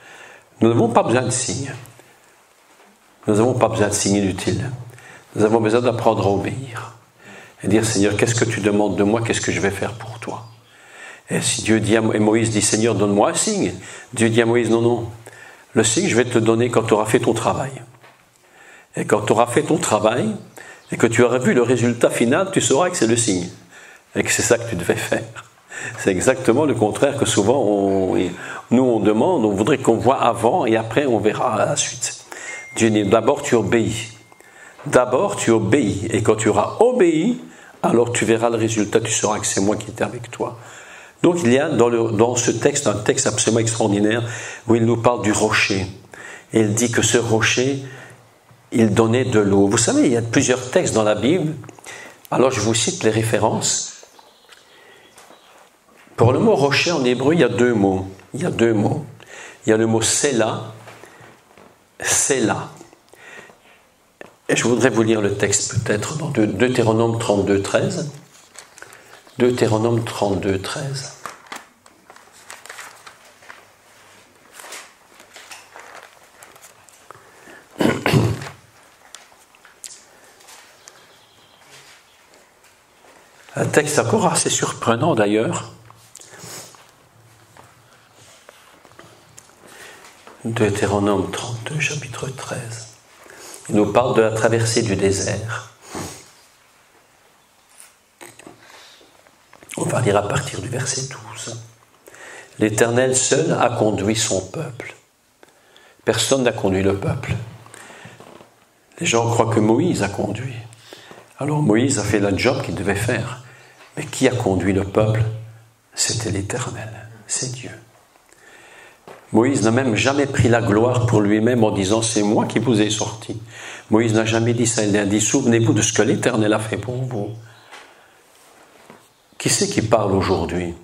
Nous n'avons pas besoin de signes. Nous n'avons pas besoin de signes inutiles. Nous avons besoin d'apprendre à obéir. Et dire, Seigneur, qu'est-ce que tu demandes de moi? Qu'est-ce que je vais faire pour toi? Et si Dieu dit et Moïse dit, Seigneur, donne-moi un signe. Dieu dit à Moïse, non, non. Le signe, je vais te le donner quand tu auras fait ton travail. Et quand tu auras fait ton travail, et que tu auras vu le résultat final, tu sauras que c'est le signe. Et que c'est ça que tu devais faire. C'est exactement le contraire que souvent, nous on demande, on voudrait qu'on voit avant, et après on verra la suite. Dieu dit, d'abord tu obéis. D'abord tu obéis. Et quand tu auras obéi, alors tu verras le résultat, tu sauras que c'est moi qui étais avec toi. Donc il y a dans ce texte, un texte absolument extraordinaire, où il nous parle du rocher. Et il dit que ce rocher, il donnait de l'eau. Vous savez, il y a plusieurs textes dans la Bible. Alors je vous cite les références. Pour le mot rocher en hébreu, il y a deux mots. Il y a le mot Séla. Et je voudrais vous lire le texte peut-être dans Deutéronome 32, 13. Deutéronome 32, 13. Un texte encore assez surprenant d'ailleurs. Deutéronome 32, chapitre 13. Il nous parle de la traversée du désert. On va lire à partir du verset 12. L'Éternel seul a conduit son peuple. Personne n'a conduit le peuple. Les gens croient que Moïse a conduit. Alors Moïse a fait le job qu'il devait faire. Mais qui a conduit le peuple? C'était l'Éternel, c'est Dieu. Moïse n'a même jamais pris la gloire pour lui-même en disant « c'est moi qui vous ai sorti ». Moïse n'a jamais dit ça, il a dit « souvenez-vous de ce que l'Éternel a fait pour vous ». Qui c'est qui parle aujourd'hui?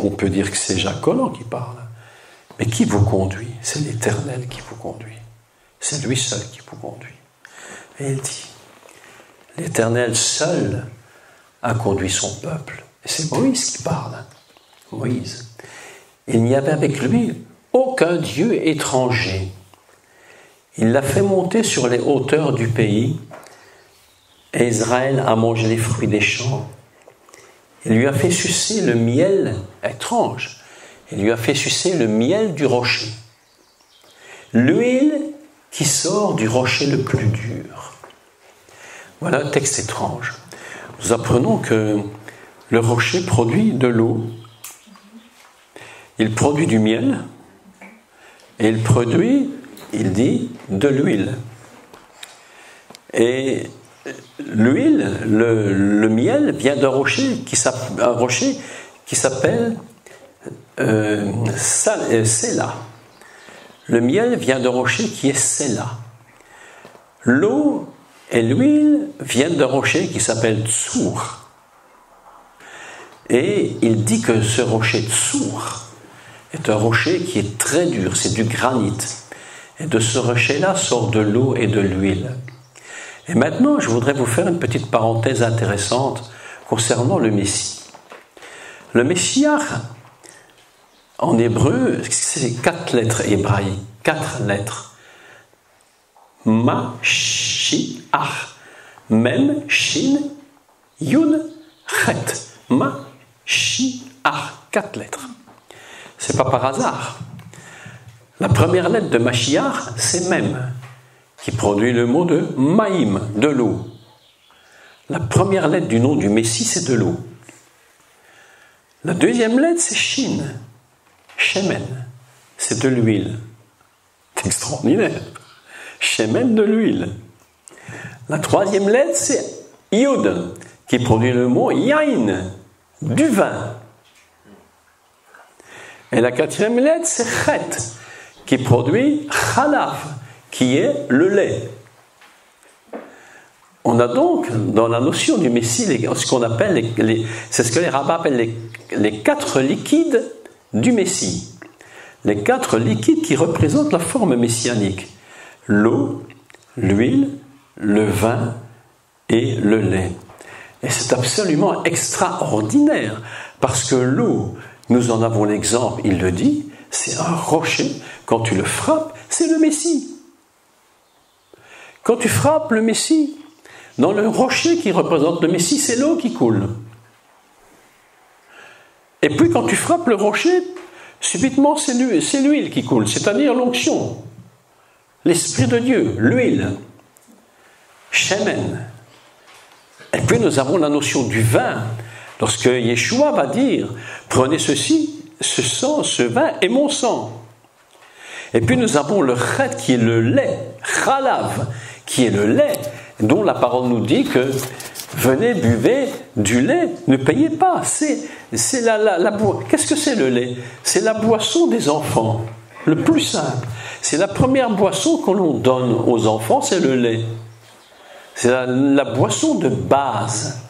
On peut dire que c'est Jacques Collin qui parle. Mais qui vous conduit? C'est l'Éternel qui vous conduit. C'est lui seul qui vous conduit. Et il dit, l'Éternel seul a conduit son peuple. Et c'est Moïse qui parle. Moïse. Il n'y avait avec lui aucun Dieu étranger. Il l'a fait monter sur les hauteurs du pays, et Israël a mangé les fruits des champs. Il lui a fait sucer le miel étrange. Il lui a fait sucer le miel du rocher. L'huile qui sort du rocher le plus dur. Voilà un texte étrange. Nous apprenons que le rocher produit de l'eau. Il produit du miel. Et il produit, il dit, de l'huile. Et l'huile, le miel vient d'un rocher qui s'appelle Séla. Le miel vient d'un rocher qui est Séla. L'eau et l'huile viennent d'un rocher qui s'appelle Tsour. Et il dit que ce rocher Tsour est un rocher qui est très dur, c'est du granit. Et de ce rocher-là sort de l'eau et de l'huile. Et maintenant, je voudrais vous faire une petite parenthèse intéressante concernant le Messie. Le Meshiach, en hébreu, c'est 4 lettres hébraïques, 4 lettres. Ma-shi-ach, Mem, Shin, Yud, Chet. Ma-shi-ach, 4 lettres. C'est pas par hasard. La première lettre de Mashiach, c'est Mem, qui produit le mot de Maïm, de l'eau. La première lettre du nom du Messie, c'est de l'eau. La deuxième lettre, c'est Shin, Shemen, c'est de l'huile. C'est extraordinaire. Shemen, de l'huile. La troisième lettre, c'est Yud, qui produit le mot Yain, du vin. Et la quatrième lettre, c'est Chet, qui produit Chalav, qui est le lait. On a donc, dans la notion du Messie, ce qu'on appelle, c'est ce que les rabbins appellent les 4 liquides du Messie. Les 4 liquides qui représentent la forme messianique. L'eau, l'huile, le vin et le lait. Et c'est absolument extraordinaire, parce que l'eau, nous en avons l'exemple, il le dit, c'est un rocher. Quand tu le frappes, c'est le Messie. Quand tu frappes le Messie, dans le rocher qui représente le Messie, c'est l'eau qui coule. Et puis quand tu frappes le rocher, subitement c'est l'huile qui coule, c'est-à-dire l'onction. L'Esprit de Dieu, l'huile. Shemen. Et puis nous avons la notion du vin. Lorsque Yeshua va dire, prenez ceci, ce sang, ce vin est mon sang. Et puis nous avons le chet qui est le lait, chalav, qui est le lait, dont la parole nous dit que venez, buvez du lait, ne payez pas. C'est la qu'est-ce que c'est le lait? C'est la boisson des enfants, le plus simple. C'est la première boisson que l'on donne aux enfants, c'est le lait. C'est la boisson de base.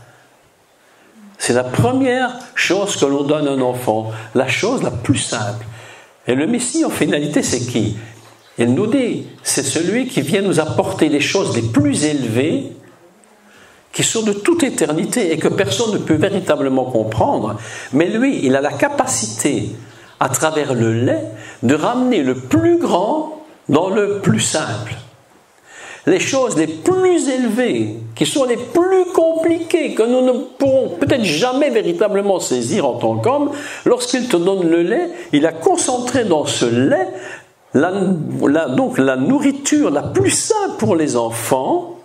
C'est la première chose que l'on donne à un enfant, la chose la plus simple. Et le Messie, en finalité, c'est qui? Il nous dit, c'est celui qui vient nous apporter les choses les plus élevées, qui sont de toute éternité et que personne ne peut véritablement comprendre. Mais lui, il a la capacité, à travers le lait, de ramener le plus grand dans le plus simple. Les choses les plus élevées, qui sont les plus compliquées, que nous ne pourrons peut-être jamais véritablement saisir en tant qu'homme, lorsqu'il te donne le lait, il a concentré dans ce lait donc la nourriture la plus simple pour les enfants,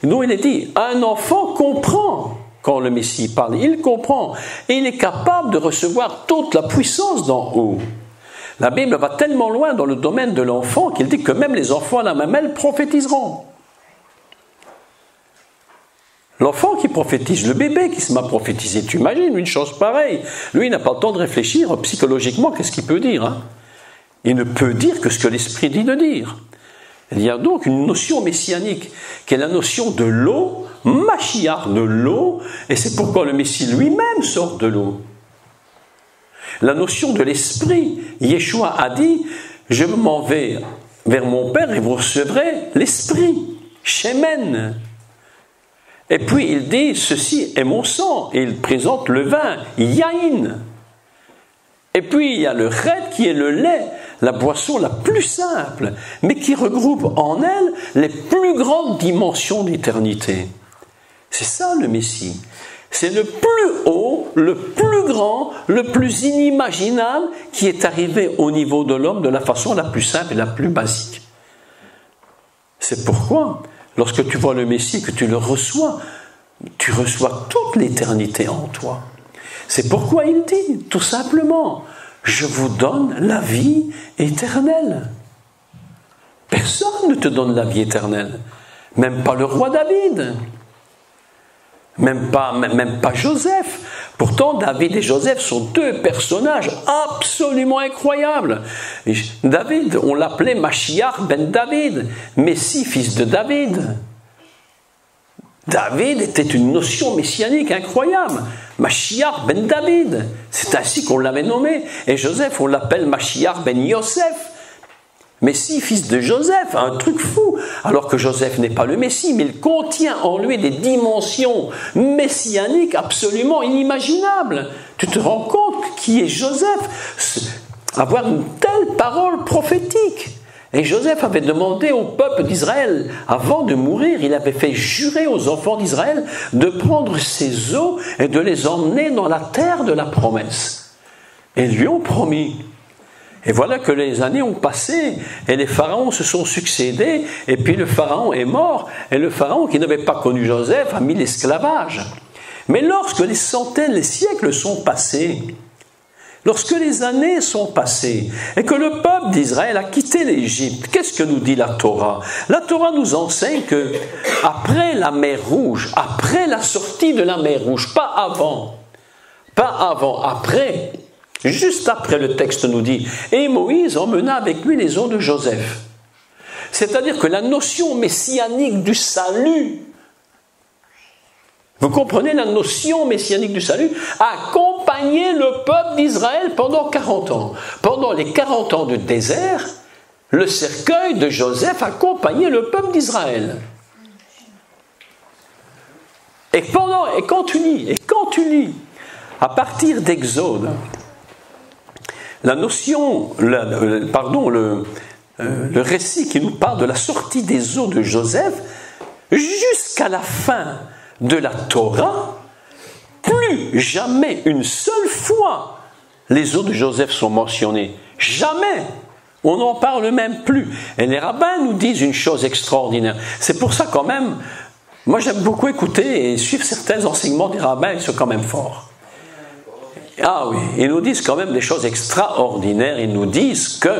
dont il est dit, un enfant comprend quand le Messie parle, il comprend, et il est capable de recevoir toute la puissance d'en haut. La Bible va tellement loin dans le domaine de l'enfant qu'il dit que même les enfants à la mamelle prophétiseront. L'enfant qui prophétise, le bébé qui se met à prophétiser, tu imagines une chose pareille. Lui, il n'a pas le temps de réfléchir psychologiquement, qu'est-ce qu'il peut dire, hein? Il ne peut dire que ce que l'Esprit dit de dire. Il y a donc une notion messianique, qui est la notion de l'eau, Mashiach, de l'eau, et c'est pourquoi le Messie lui-même sort de l'eau. La notion de l'Esprit, Yeshua a dit, je m'en vais vers mon Père et vous recevrez l'Esprit, Shemen. Et puis il dit, ceci est mon sang, et il présente le vin, Yain. Et puis il y a le chet qui est le lait, la boisson la plus simple, mais qui regroupe en elle les plus grandes dimensions d'éternité. C'est ça le Messie. C'est le plus haut, le plus grand, le plus inimaginable qui est arrivé au niveau de l'homme de la façon la plus simple et la plus basique. C'est pourquoi, lorsque tu vois le Messie, que tu le reçois, tu reçois toute l'éternité en toi. C'est pourquoi il dit, tout simplement, je vous donne la vie éternelle. Personne ne te donne la vie éternelle. Même pas le roi David. Même pas Joseph. Pourtant, David et Joseph sont deux personnages absolument incroyables. David, on l'appelait Mashiach ben David, Messie, fils de David. David était une notion messianique incroyable. Mashiach ben David, c'est ainsi qu'on l'avait nommé. Et Joseph, on l'appelle Mashiach ben Yosef. Messie, fils de Joseph, un truc fou, alors que Joseph n'est pas le Messie, mais il contient en lui des dimensions messianiques absolument inimaginables. Tu te rends compte qui est Joseph? Avoir une telle parole prophétique. Et Joseph avait demandé au peuple d'Israël, avant de mourir, il avait fait jurer aux enfants d'Israël de prendre ses os et de les emmener dans la terre de la promesse. Et ils lui ont promis. Et voilà que les années ont passé et les pharaons se sont succédés et puis le pharaon est mort et le pharaon qui n'avait pas connu Joseph a mis l'esclavage. Mais lorsque les centaines, les siècles sont passés, lorsque les années sont passées et que le peuple d'Israël a quitté l'Égypte, qu'est-ce que nous dit la Torah? La Torah nous enseigne que après la mer Rouge, après la sortie de la mer Rouge, pas avant, après, juste après, le texte nous dit « Et Moïse emmena avec lui les os de Joseph ». C'est-à-dire que la notion messianique du salut, vous comprenez la notion messianique du salut, a accompagné le peuple d'Israël pendant 40 ans. Pendant les 40 ans de désert, le cercueil de Joseph accompagnait le peuple d'Israël. Et quand tu lis, à partir d'Exode, la notion, le récit qui nous parle de la sortie des os de Joseph, jusqu'à la fin de la Torah, plus jamais une seule fois les os de Joseph sont mentionnés. Jamais. On n'en parle même plus. Et les rabbins nous disent une chose extraordinaire. C'est pour ça quand même, moi j'aime beaucoup écouter et suivre certains enseignements des rabbins, ils sont quand même forts. Ah oui, ils nous disent quand même des choses extraordinaires. Ils nous disent que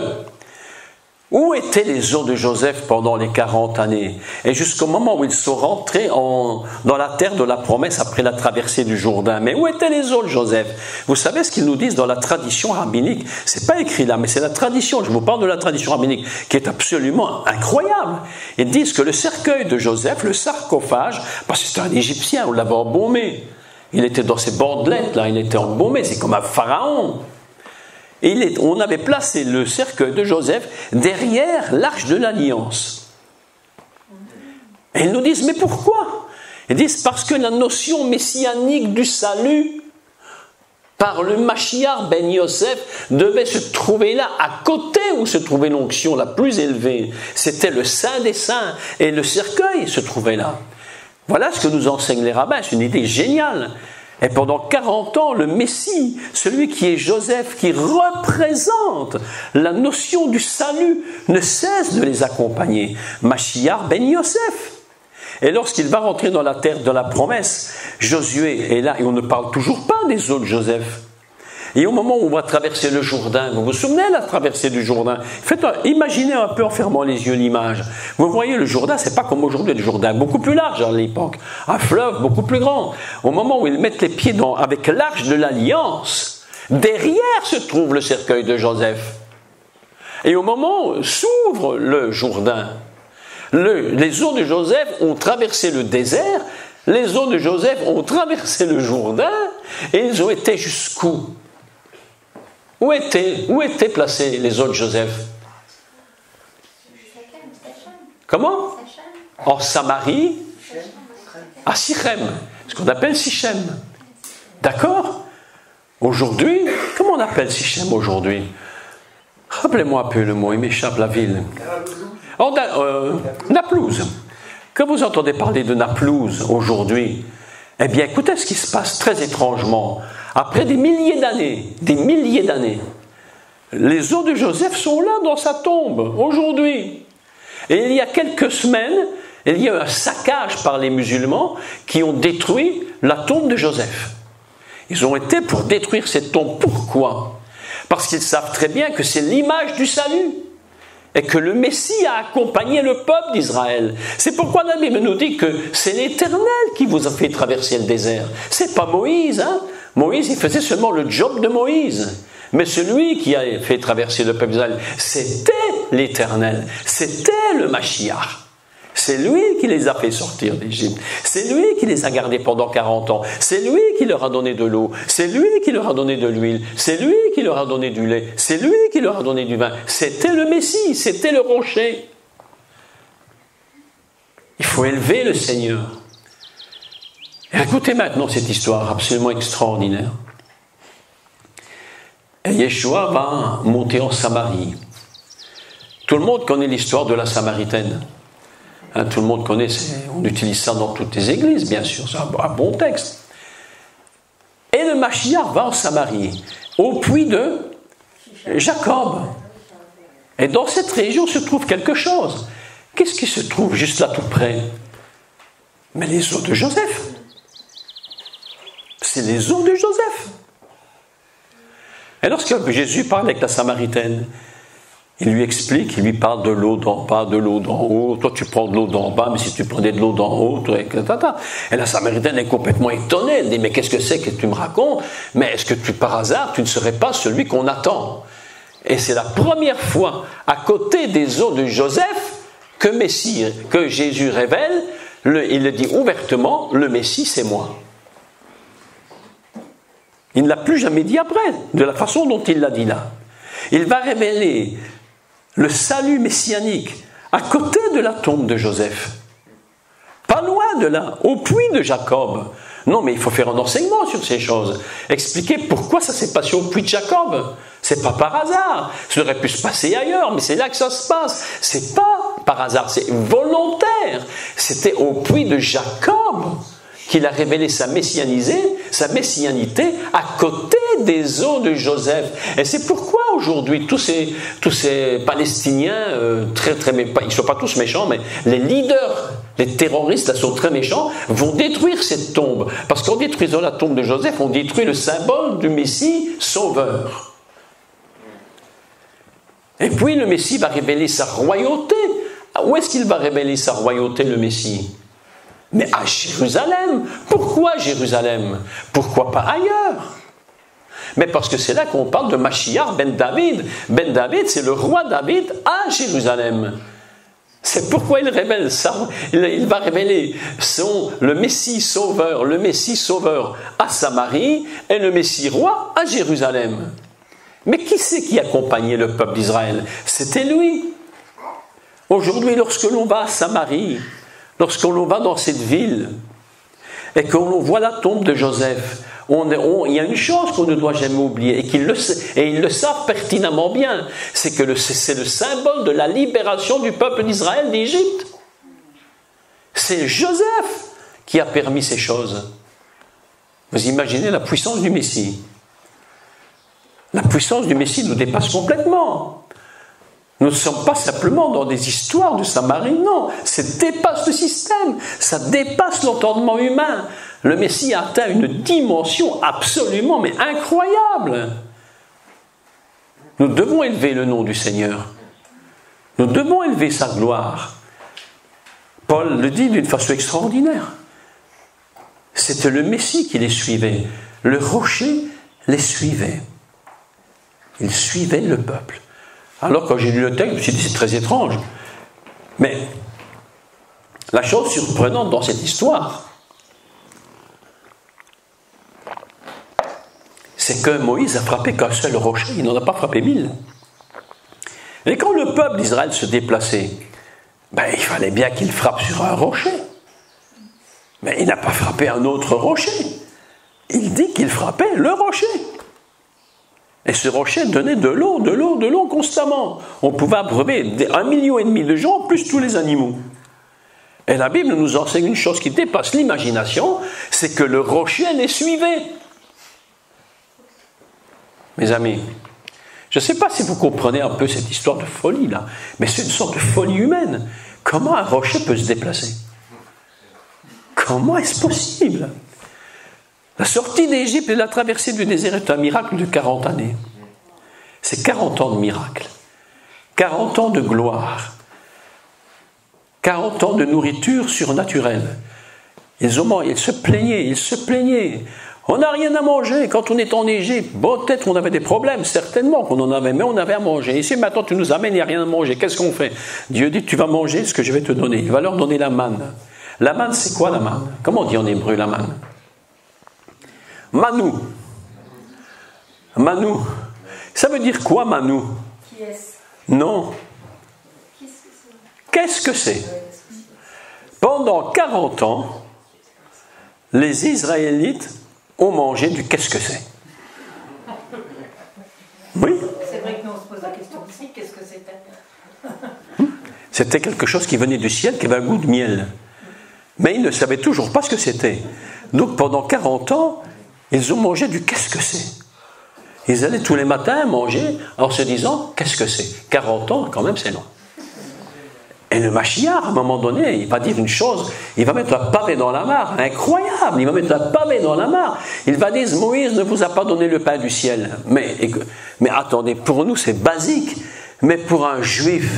où étaient les os de Joseph pendant les 40 années? Et jusqu'au moment où ils sont rentrés dans la terre de la promesse après la traversée du Jourdain. Mais où étaient les os de Joseph? Vous savez ce qu'ils nous disent dans la tradition rabbinique? C'est pas écrit là, mais c'est la tradition. Je vous parle de la tradition rabbinique qui est absolument incroyable. Ils disent que le cercueil de Joseph, le sarcophage, parce que c'était un Égyptien, on l'avait embaumé. Il était dans ses bandelettes, là, il était embaumé, c'est comme un pharaon. Et on avait placé le cercueil de Joseph derrière l'arche de l'Alliance. Et ils nous disent, mais pourquoi? Ils disent, parce que la notion messianique du salut, par le Mashiach ben Yosef, devait se trouver là, à côté où se trouvait l'onction la plus élevée. C'était le Saint des Saints, et le cercueil se trouvait là. Voilà ce que nous enseignent les rabbins, c'est une idée géniale. Et pendant 40 ans, le Messie, celui qui est Joseph, qui représente la notion du salut, ne cesse de les accompagner. Mashiach ben Yosef. Et lorsqu'il va rentrer dans la terre de la promesse, Josué est là, et on ne parle toujours pas des os de Joseph. Et au moment où on va traverser le Jourdain, vous vous souvenez de la traversée du Jourdain? Imaginez un peu en fermant les yeux l'image. Vous voyez, le Jourdain, c'est pas comme aujourd'hui, le Jourdain beaucoup plus large à l'époque, un fleuve beaucoup plus grand. Au moment où ils mettent les pieds avec l'arche de l'Alliance, derrière se trouve le cercueil de Joseph. Et au moment où s'ouvre le Jourdain, les os de Joseph ont traversé le désert, les os de Joseph ont traversé le Jourdain, et ils ont été jusqu'où? Où étaient placés les os de Joseph? Comment? En Samarie, à Sichem, ce qu'on appelle Sichem. D'accord? Aujourd'hui, comment on appelle Sichem aujourd'hui? Rappelez-moi un peu le mot, il m'échappe la ville. Naplouse. Que vous entendez parler de Naplouse aujourd'hui? Eh bien, écoutez ce qui se passe très étrangement. Après des milliers d'années, les os de Joseph sont là dans sa tombe, aujourd'hui. Et il y a quelques semaines, il y a eu un saccage par les musulmans qui ont détruit la tombe de Joseph. Ils ont été pour détruire cette tombe. Pourquoi? Parce qu'ils savent très bien que c'est l'image du salut. Et que le Messie a accompagné le peuple d'Israël. C'est pourquoi la Bible nous dit que c'est l'Éternel qui vous a fait traverser le désert. C'est pas Moïse, hein? Moïse, il faisait seulement le job de Moïse. Mais celui qui a fait traverser le peuple d'Israël, c'était l'Éternel. C'était le Mashiach. C'est lui qui les a fait sortir d'Égypte. C'est lui qui les a gardés pendant 40 ans. C'est lui qui leur a donné de l'eau. C'est lui qui leur a donné de l'huile. C'est lui qui qui leur a donné du lait, c'est lui qui leur a donné du vin. C'était le Messie, c'était le rocher. Il faut élever le Seigneur. Et écoutez maintenant cette histoire absolument extraordinaire. Et Yeshua va monter en Samarie. Tout le monde connaît l'histoire de la Samaritaine. Hein, tout le monde connaît, on utilise ça dans toutes les églises, bien sûr, c'est un bon texte. Et le Mashiach va en Samarie, au puits de Jacob. Et dans cette région se trouve quelque chose. Qu'est-ce qui se trouve juste là tout près? Mais les os de Joseph. C'est les os de Joseph. Et lorsque Jésus parle avec la Samaritaine, il lui explique, il lui parle de l'eau d'en bas, de l'eau d'en haut. Toi, tu prends de l'eau d'en bas, mais si tu prenais de l'eau d'en haut, et la Samaritaine est complètement étonnée. Elle dit, mais qu'est-ce que c'est que tu me racontes? Mais est-ce que par hasard, tu ne serais pas celui qu'on attend? Et c'est la première fois, à côté des os de Joseph, que Jésus révèle, il le dit ouvertement, le Messie, c'est moi. Il ne l'a plus jamais dit après, de la façon dont il l'a dit là. Il va révéler le salut messianique à côté de la tombe de Joseph. Pas loin de là, au puits de Jacob. Non, mais il faut faire un enseignement sur ces choses. Expliquer pourquoi ça s'est passé au puits de Jacob. C'est pas par hasard. Ça aurait pu se passer ailleurs, mais c'est là que ça se passe. C'est pas par hasard, c'est volontaire. C'était au puits de Jacob qu'il a révélé sa messianité à côté des os de Joseph. Et c'est pourquoi aujourd'hui tous ces Palestiniens, ils ne sont pas tous méchants, mais les leaders, les terroristes là, sont très méchants, vont détruire cette tombe. Parce qu'en détruisant la tombe de Joseph, on détruit le symbole du Messie sauveur. Et puis le Messie va révéler sa royauté. Où est-ce qu'il va révéler sa royauté, le Messie? Mais à Jérusalem. Pourquoi Jérusalem? Pourquoi pas ailleurs? Mais parce que c'est là qu'on parle de Mashiach ben David. Ben David, c'est le roi David à Jérusalem. C'est pourquoi il révèle ça. Il va révéler le Messie sauveur à Samarie et le Messie roi à Jérusalem. Mais qui c'est qui accompagnait le peuple d'Israël? C'était lui. Aujourd'hui, lorsque l'on va à Samarie, lorsque l'on va dans cette ville et qu'on voit la tombe de Joseph, il y a une chose qu'on ne doit jamais oublier et ils le savent pertinemment bien, c'est que c'est le symbole de la libération du peuple d'Israël d'Égypte. C'est Joseph qui a permis ces choses. Vous imaginez la puissance du Messie. La puissance du Messie nous dépasse complètement. Nous ne sommes pas simplement dans des histoires de Samarie, non. Ça dépasse le système, ça dépasse l'entendement humain. Le Messie a atteint une dimension absolument, mais incroyable. Nous devons élever le nom du Seigneur. Nous devons élever sa gloire. Paul le dit d'une façon extraordinaire. C'était le Messie qui les suivait. Le rocher les suivait. Il suivait le peuple. Alors, quand j'ai lu le texte, je me suis dit, c'est très étrange. Mais la chose surprenante dans cette histoire, c'est que Moïse a frappé qu'un seul rocher, il n'en a pas frappé 1000. Et quand le peuple d'Israël se déplaçait, il fallait bien qu'il frappe sur un rocher. Mais il n'a pas frappé un autre rocher. Il dit qu'il frappait le rocher. Et ce rocher donnait de l'eau constamment. On pouvait abreuver 1,5 million de gens, plus tous les animaux. Et la Bible nous enseigne une chose qui dépasse l'imagination, c'est que le rocher les suivait. Mes amis, je ne sais pas si vous comprenez un peu cette histoire de folie là, mais c'est une sorte de folie humaine. Comment un rocher peut se déplacer? Comment est-ce possible? La sortie d'Égypte et la traversée du désert est un miracle de 40 années. C'est 40 ans de miracle, 40 ans de gloire, 40 ans de nourriture surnaturelle. Ils se plaignaient. On n'a rien à manger. Quand on est en Égypte, peut-être qu'on avait des problèmes, certainement qu'on en avait, mais on avait à manger. Ici, maintenant, tu nous amènes, il n'y a rien à manger. Qu'est-ce qu'on fait? Dieu dit, tu vas manger ce que je vais te donner. Il va leur donner la manne. La manne, c'est quoi la manne? Comment on dit en hébreu la manne? Manou. Ça veut dire quoi, Manou? Qui est-ce? Non. Qu'est-ce que c'est? Pendant 40 ans, les Israélites ont mangé du qu'est-ce que c'est? Oui. C'est vrai que nous on se pose la question aussi, qu'est-ce que c'était? C'était quelque chose qui venait du ciel, qui avait un goût de miel. Mais ils ne savaient toujours pas ce que c'était. Donc pendant 40 ans, ils ont mangé du qu'est-ce que c'est? Ils allaient tous les matins manger en se disant qu'est-ce que c'est? 40 ans, quand même, c'est long. Et le Mashiach, à un moment donné, il va dire une chose, il va mettre la pavé dans la mare, incroyable, il va mettre la pavé dans la mare. Il va dire, Moïse ne vous a pas donné le pain du ciel. Mais attendez, pour nous c'est basique, mais pour un juif,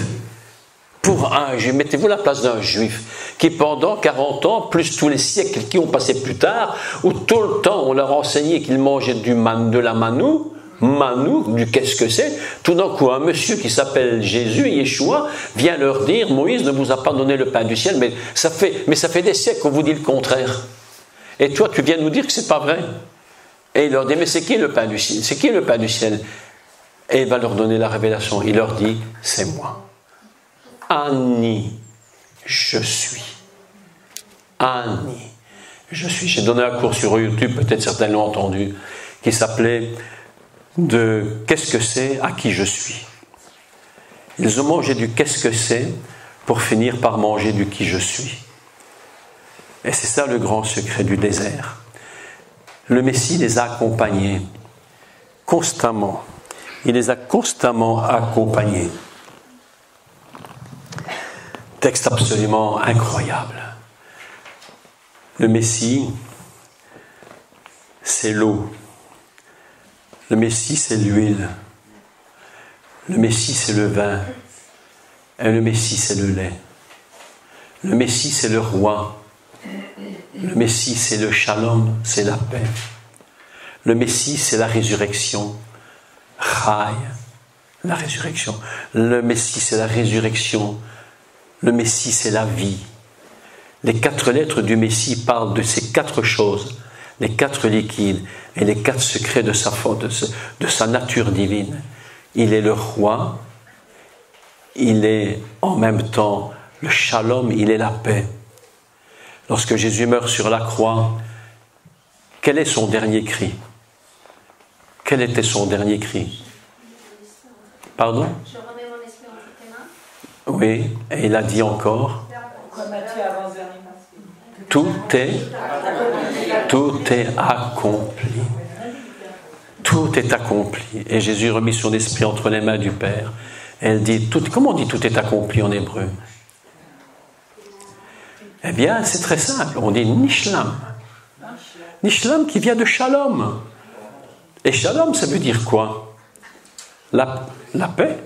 mettez-vous la place d'un juif, qui pendant 40 ans, plus tous les siècles qui ont passé plus tard, où tout le temps on leur enseignait qu'ils mangeaient de la manou, du qu'est-ce que c'est, tout d'un coup un monsieur qui s'appelle Jésus, Yeshua, vient leur dire, Moïse ne vous a pas donné le pain du ciel, mais ça fait des siècles qu'on vous dit le contraire. Et toi tu viens nous dire que c'est pas vrai. Et il leur dit, mais c'est qui le pain du ciel? C'est qui le pain du ciel? Et il va leur donner la révélation. Il leur dit, c'est moi. Ani, je suis. Ani, je suis. J'ai donné un cours sur YouTube, peut-être certains l'ont entendu, qui s'appelait de qu'est-ce que c'est à qui je suis. Ils ont mangé du qu'est-ce que c'est pour finir par manger du qui je suis. Et c'est ça le grand secret du désert. Le Messie les a accompagnés constamment. Il les a constamment accompagnés. Texte absolument incroyable. Le Messie, c'est l'eau. Le Messie, c'est l'huile. Le Messie, c'est le vin. Et le Messie, c'est le lait. Le Messie, c'est le roi. Le Messie, c'est le shalom, c'est la paix. Le Messie, c'est la résurrection. Chai, la résurrection. Le Messie, c'est la résurrection. Le Messie, c'est la vie. Les 4 lettres du Messie parlent de ces 4 choses, les 4 liquides et les 4 secrets de sa nature divine. Il est le roi, il est en même temps le shalom, il est la paix. Lorsque Jésus meurt sur la croix, quel est son dernier cri? Quel était son dernier cri? Pardon? Je remets mon esprit entre tes mains. Oui, et il a dit encore, tout est accompli. Tout est accompli. Et Jésus remit son esprit entre les mains du Père. Et elle dit, comment on dit tout est accompli en hébreu? Eh bien, c'est très simple. On dit Nishlam. Nishlam qui vient de Shalom. Et Shalom, ça veut dire quoi? La paix.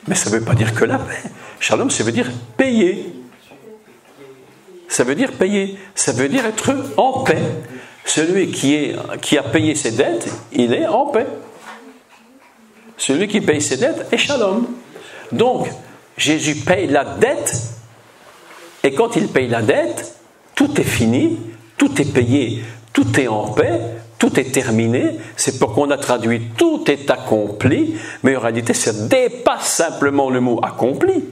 Mais ça ne veut pas dire que la paix. Shalom, ça veut dire payer. Ça veut dire payer. Ça veut dire être en paix. Celui qui a payé ses dettes, il est en paix. Celui qui paye ses dettes est Shalom. Donc, Jésus paye la dette. Et quand il paye la dette, tout est fini, tout est payé, tout est en paix, tout est terminé. C'est pourquoi on a traduit tout est accompli, mais en réalité ça dépasse simplement le mot accompli.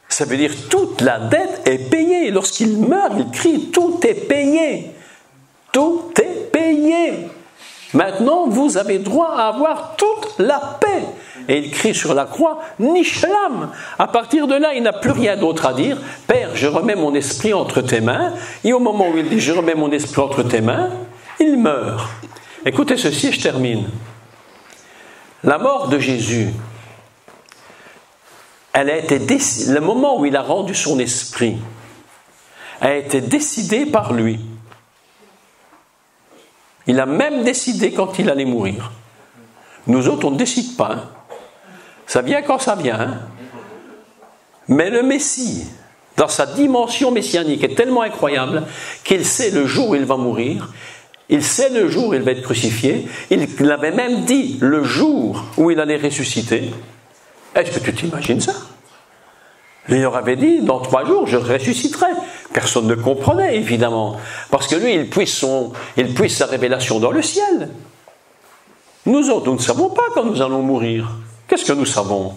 Ça veut dire toute la dette est payée. Lorsqu'il meurt, il crie tout est payé. Tout est payé. Maintenant, vous avez droit à avoir toute la paix. Et il crie sur la croix, Nishlam. À partir de là, il n'a plus rien d'autre à dire. Père, je remets mon esprit entre tes mains. Et au moment où il dit, je remets mon esprit entre tes mains, il meurt. Écoutez ceci et je termine. La mort de Jésus, elle a été le moment où il a rendu son esprit, a été décidé par lui. Il a même décidé quand il allait mourir. Nous autres, on ne décide pas. Hein. Ça vient quand ça vient. Hein. Mais le Messie, dans sa dimension messianique, est tellement incroyable qu'il sait le jour où il va mourir. Il sait le jour où il va être crucifié. Il avait même dit le jour où il allait ressusciter. Est-ce que tu t'imagines ça? Il leur avait dit, dans 3 jours, je ressusciterai. Personne ne comprenait, évidemment. Parce que lui, il puise sa révélation dans le ciel. Nous ne savons pas quand nous allons mourir. Qu'est-ce que nous savons?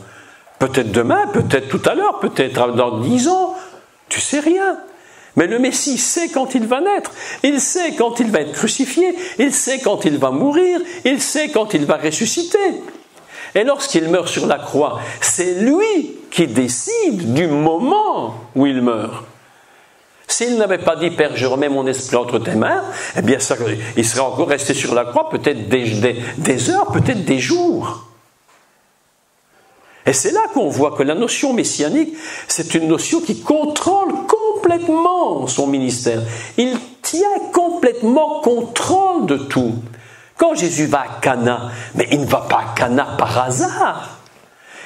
Peut-être demain, peut-être tout à l'heure, peut-être dans 10 ans. Tu sais rien. Mais le Messie sait quand il va naître. Il sait quand il va être crucifié. Il sait quand il va mourir. Il sait quand il va ressusciter. Et lorsqu'il meurt sur la croix, c'est lui qui décide du moment où il meurt. S'il n'avait pas dit « Père, je remets mon esprit entre tes mains », eh bien, il serait encore resté sur la croix peut-être des heures, peut-être des jours. Et c'est là qu'on voit que la notion messianique, c'est une notion qui contrôle complètement son ministère. Il tient complètement contrôle de tout. Quand Jésus va à Cana, mais il ne va pas à Cana par hasard.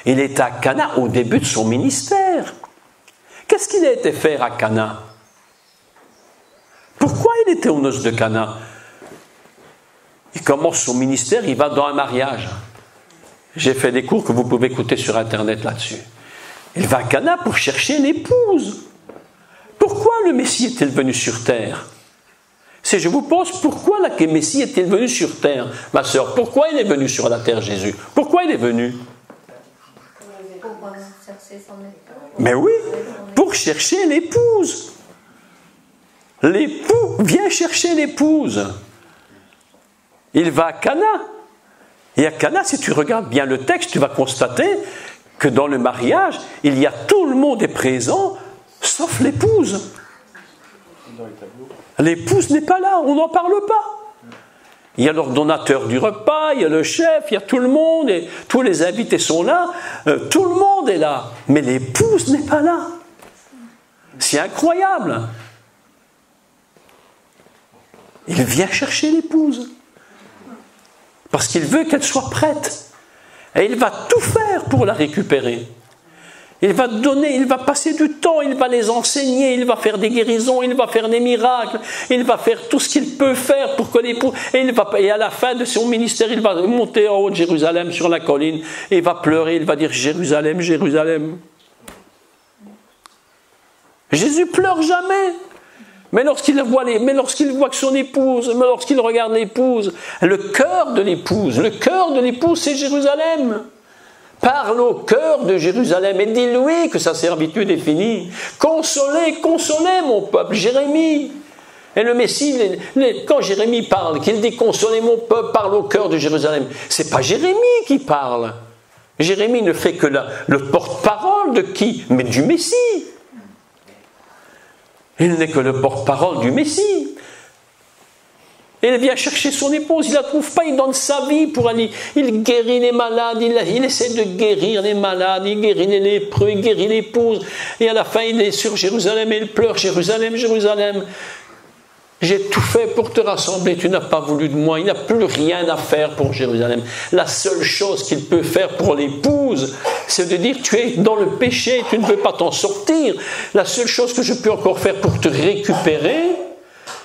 Il est à Cana au début de son ministère. Qu'est-ce qu'il a été faire à Cana? Pourquoi il était aux noces de Cana? Il commence son ministère, il va dans un mariage. J'ai fait des cours que vous pouvez écouter sur Internet là-dessus. Il va à Cana pour chercher l'épouse. Pourquoi le Messie est-il venu sur terre? Si je vous pose, pourquoi le Messie est-il venu sur terre, ma sœur? Pourquoi il est venu sur la terre, Jésus? Pourquoi il est venu? Pour chercher son épouse. Mais oui, pour chercher l'épouse. L'époux vient chercher l'épouse. Il va à Cana. Et à Cana, si tu regardes bien le texte, tu vas constater que dans le mariage, il y a tout le monde est présent, sauf l'épouse. L'épouse n'est pas là, on n'en parle pas. Il y a l'ordonnateur du repas, il y a le chef, il y a tout le monde, et tous les invités sont là, tout le monde est là, mais l'épouse n'est pas là. C'est incroyable. Il vient chercher l'épouse. Parce qu'il veut qu'elle soit prête. Et il va tout faire pour la récupérer. Il va donner, il va passer du temps, il va les enseigner, il va faire des guérisons, il va faire des miracles, il va faire tout ce qu'il peut faire pour que l'époux... Et à la fin de son ministère, il va monter en haut de Jérusalem, sur la colline, et il va pleurer, il va dire « Jérusalem, Jérusalem ». Jésus pleure jamais. Mais lorsqu'il voit que son épouse, mais lorsqu'il regarde l'épouse, le cœur de l'épouse, c'est Jérusalem. Parle au cœur de Jérusalem et dis-lui que sa servitude est finie. Consolez, consolez mon peuple, Jérémie. Et le Messie, quand Jérémie parle, qu'il dit consolez mon peuple, parle au cœur de Jérusalem, c'est pas Jérémie qui parle. Jérémie ne fait que le porte-parole de qui? Mais du Messie. Il n'est que le porte-parole du Messie. Il vient chercher son épouse, il ne la trouve pas, il donne sa vie pour aller. Il guérit les malades, il essaie de guérir les malades, il guérit les lépreux, il guérit l'épouse. Et à la fin, il est sur Jérusalem et il pleure, Jérusalem, Jérusalem. J'ai tout fait pour te rassembler, tu n'as pas voulu de moi, il n'a plus rien à faire pour Jérusalem. La seule chose qu'il peut faire pour l'épouse, c'est de dire tu es dans le péché, tu ne veux pas t'en sortir. La seule chose que je peux encore faire pour te récupérer,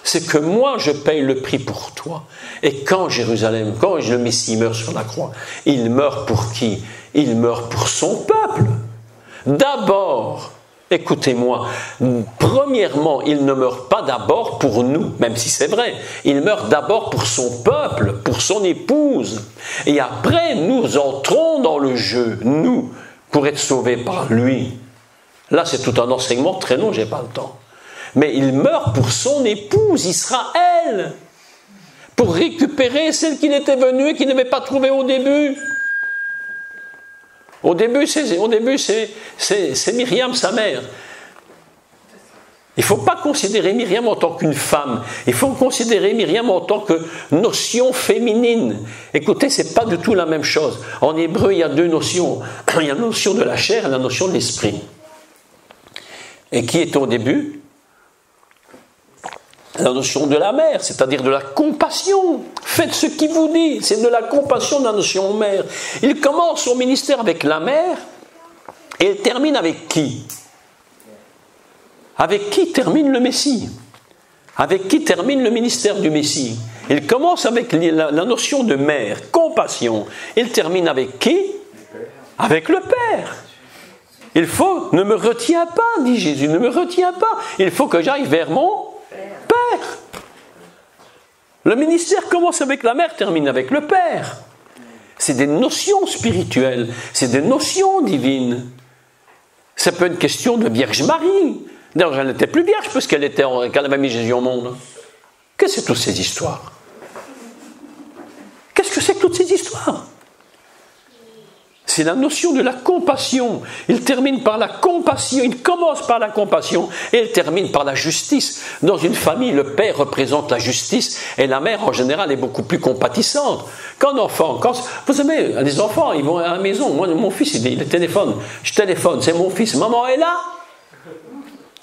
c'est que moi je paye le prix pour toi. Et quand le Messie meurt sur la croix, il meurt pour qui? Il meurt pour son peuple. D'abord, écoutez-moi, premièrement, il ne meurt pas d'abord pour nous, même si c'est vrai. Il meurt d'abord pour son peuple, pour son épouse. Et après, nous entrons dans le jeu, nous, pour être sauvés par lui. Là, c'est tout un enseignement très long, je n'ai pas le temps. Mais il meurt pour son épouse, Israël, pour récupérer celle qu'il était venu et qu'il n'avait pas trouvée au début. Au début, c'est Myriam, sa mère. Il ne faut pas considérer Myriam en tant qu'une femme. Il faut considérer Myriam en tant que notion féminine. Écoutez, ce n'est pas du tout la même chose. En hébreu, il y a deux notions. Il y a la notion de la chair et la notion de l'esprit. Et qui est au début? La notion de la mère, c'est-à-dire de la compassion. Faites ce qu'il vous dit, c'est de la compassion de la notion mère. Il commence son ministère avec la mère et il termine avec qui? Avec qui termine le Messie? Avec qui termine le ministère du Messie? Il commence avec la notion de mère, compassion. Il termine avec qui? Avec le Père. Ne me retiens pas, dit Jésus, ne me retiens pas. Il faut que j'aille vers mon Père. Le ministère commence avec la mère, termine avec le Père. C'est des notions spirituelles, c'est des notions divines. C'est pas une question de Vierge Marie. D'ailleurs, elle n'était plus vierge puisqu'elle qu'elle avait mis Jésus au monde. Qu'est-ce que c'est toutes ces histoires? Qu'est-ce que c'est que toutes ces histoires? C'est la notion de la compassion. Il termine par la compassion, il commence par la compassion et il termine par la justice. Dans une famille, le père représente la justice et la mère, en général, est beaucoup plus compatissante. Vous savez, les enfants, ils vont à la maison. Moi, mon fils, il téléphone. Je téléphone, c'est mon fils. Maman est là?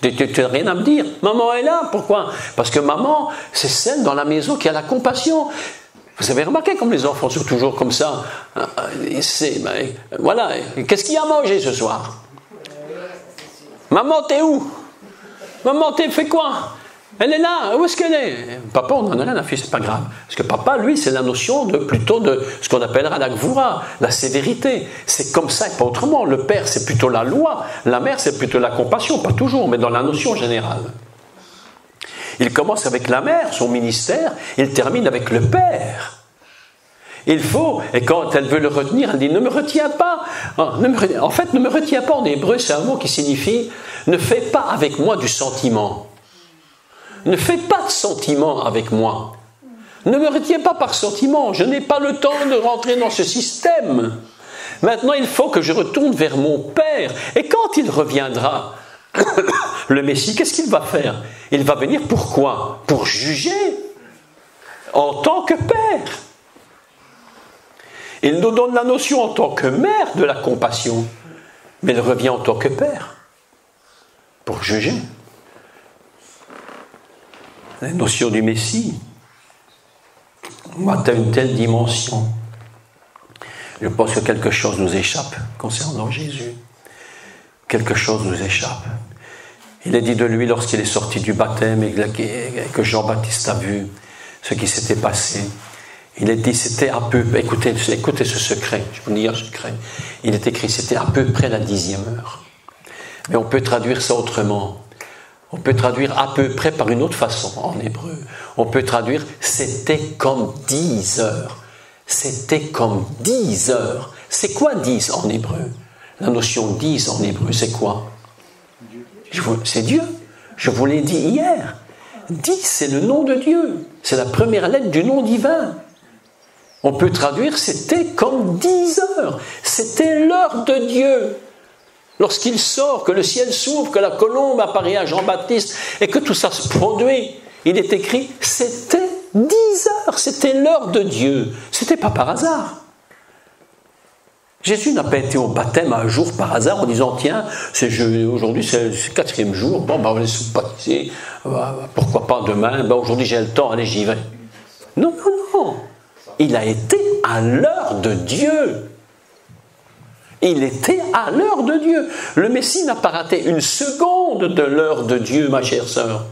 Tu n'as rien à me dire. Maman est là. Pourquoi? Parce que maman, c'est celle dans la maison qui a la compassion. Vous avez remarqué comme les enfants sont toujours comme ça. Voilà. Qu'est-ce qu'il y a à manger ce soir? Maman, t'es où? Maman, t'es fait quoi? Elle est là. Où est-ce qu'elle est? Papa, on en a rien à faire, c'est pas grave. Parce que papa, lui, c'est la notion plutôt de ce qu'on appellera la gvoura, la sévérité. C'est comme ça et pas autrement. Le père, c'est plutôt la loi. La mère, c'est plutôt la compassion. Pas toujours, mais dans la notion générale. Il commence avec la mère, son ministère, il termine avec le père. Il faut, et quand elle veut le retenir, elle dit « ne me retiens pas ». En fait, « ne me retiens pas » en hébreu, c'est un mot qui signifie « ne fais pas avec moi du sentiment ». Ne fais pas de sentiment avec moi. Ne me retiens pas par sentiment, je n'ai pas le temps de rentrer dans ce système. Maintenant, il faut que je retourne vers mon Père. Et quand il reviendra, le Messie, qu'est-ce qu'il va faire? Il va venir pourquoi? Pour juger en tant que Père. Il nous donne la notion en tant que mère de la compassion, mais il revient en tant que Père pour juger. La notion du Messie atteint une telle dimension. Je pense que quelque chose nous échappe concernant Jésus. Quelque chose nous échappe. Il est dit de lui lorsqu'il est sorti du baptême et que Jean-Baptiste a vu ce qui s'était passé. Il est dit, c'était à peu, écoutez ce secret, je vous dis un secret. Il est écrit, c'était à peu près la 10e heure. Mais on peut traduire ça autrement. On peut traduire à peu près par une autre façon en hébreu. On peut traduire, c'était comme 10 heures. C'était comme 10 heures. C'est quoi 10 en hébreu? La notion 10 en hébreu, c'est quoi? C'est Dieu. Je vous l'ai dit hier. 10, c'est le nom de Dieu. C'est la première lettre du nom divin. On peut traduire, c'était comme 10 heures. C'était l'heure de Dieu. Lorsqu'il sort, que le ciel s'ouvre, que la colombe apparaît à Jean-Baptiste et que tout ça se produit, il est écrit, c'était 10 heures, c'était l'heure de Dieu. C'était pas par hasard. Jésus n'a pas été au baptême un jour par hasard en disant, tiens, aujourd'hui c'est le 4e jour, bon, on va laisser se baptiser, pourquoi pas demain, aujourd'hui j'ai le temps, allez, j'y vais. Non, non, non. Il a été à l'heure de Dieu. Il était à l'heure de Dieu. Le Messie n'a pas raté une seconde de l'heure de Dieu, ma chère sœur.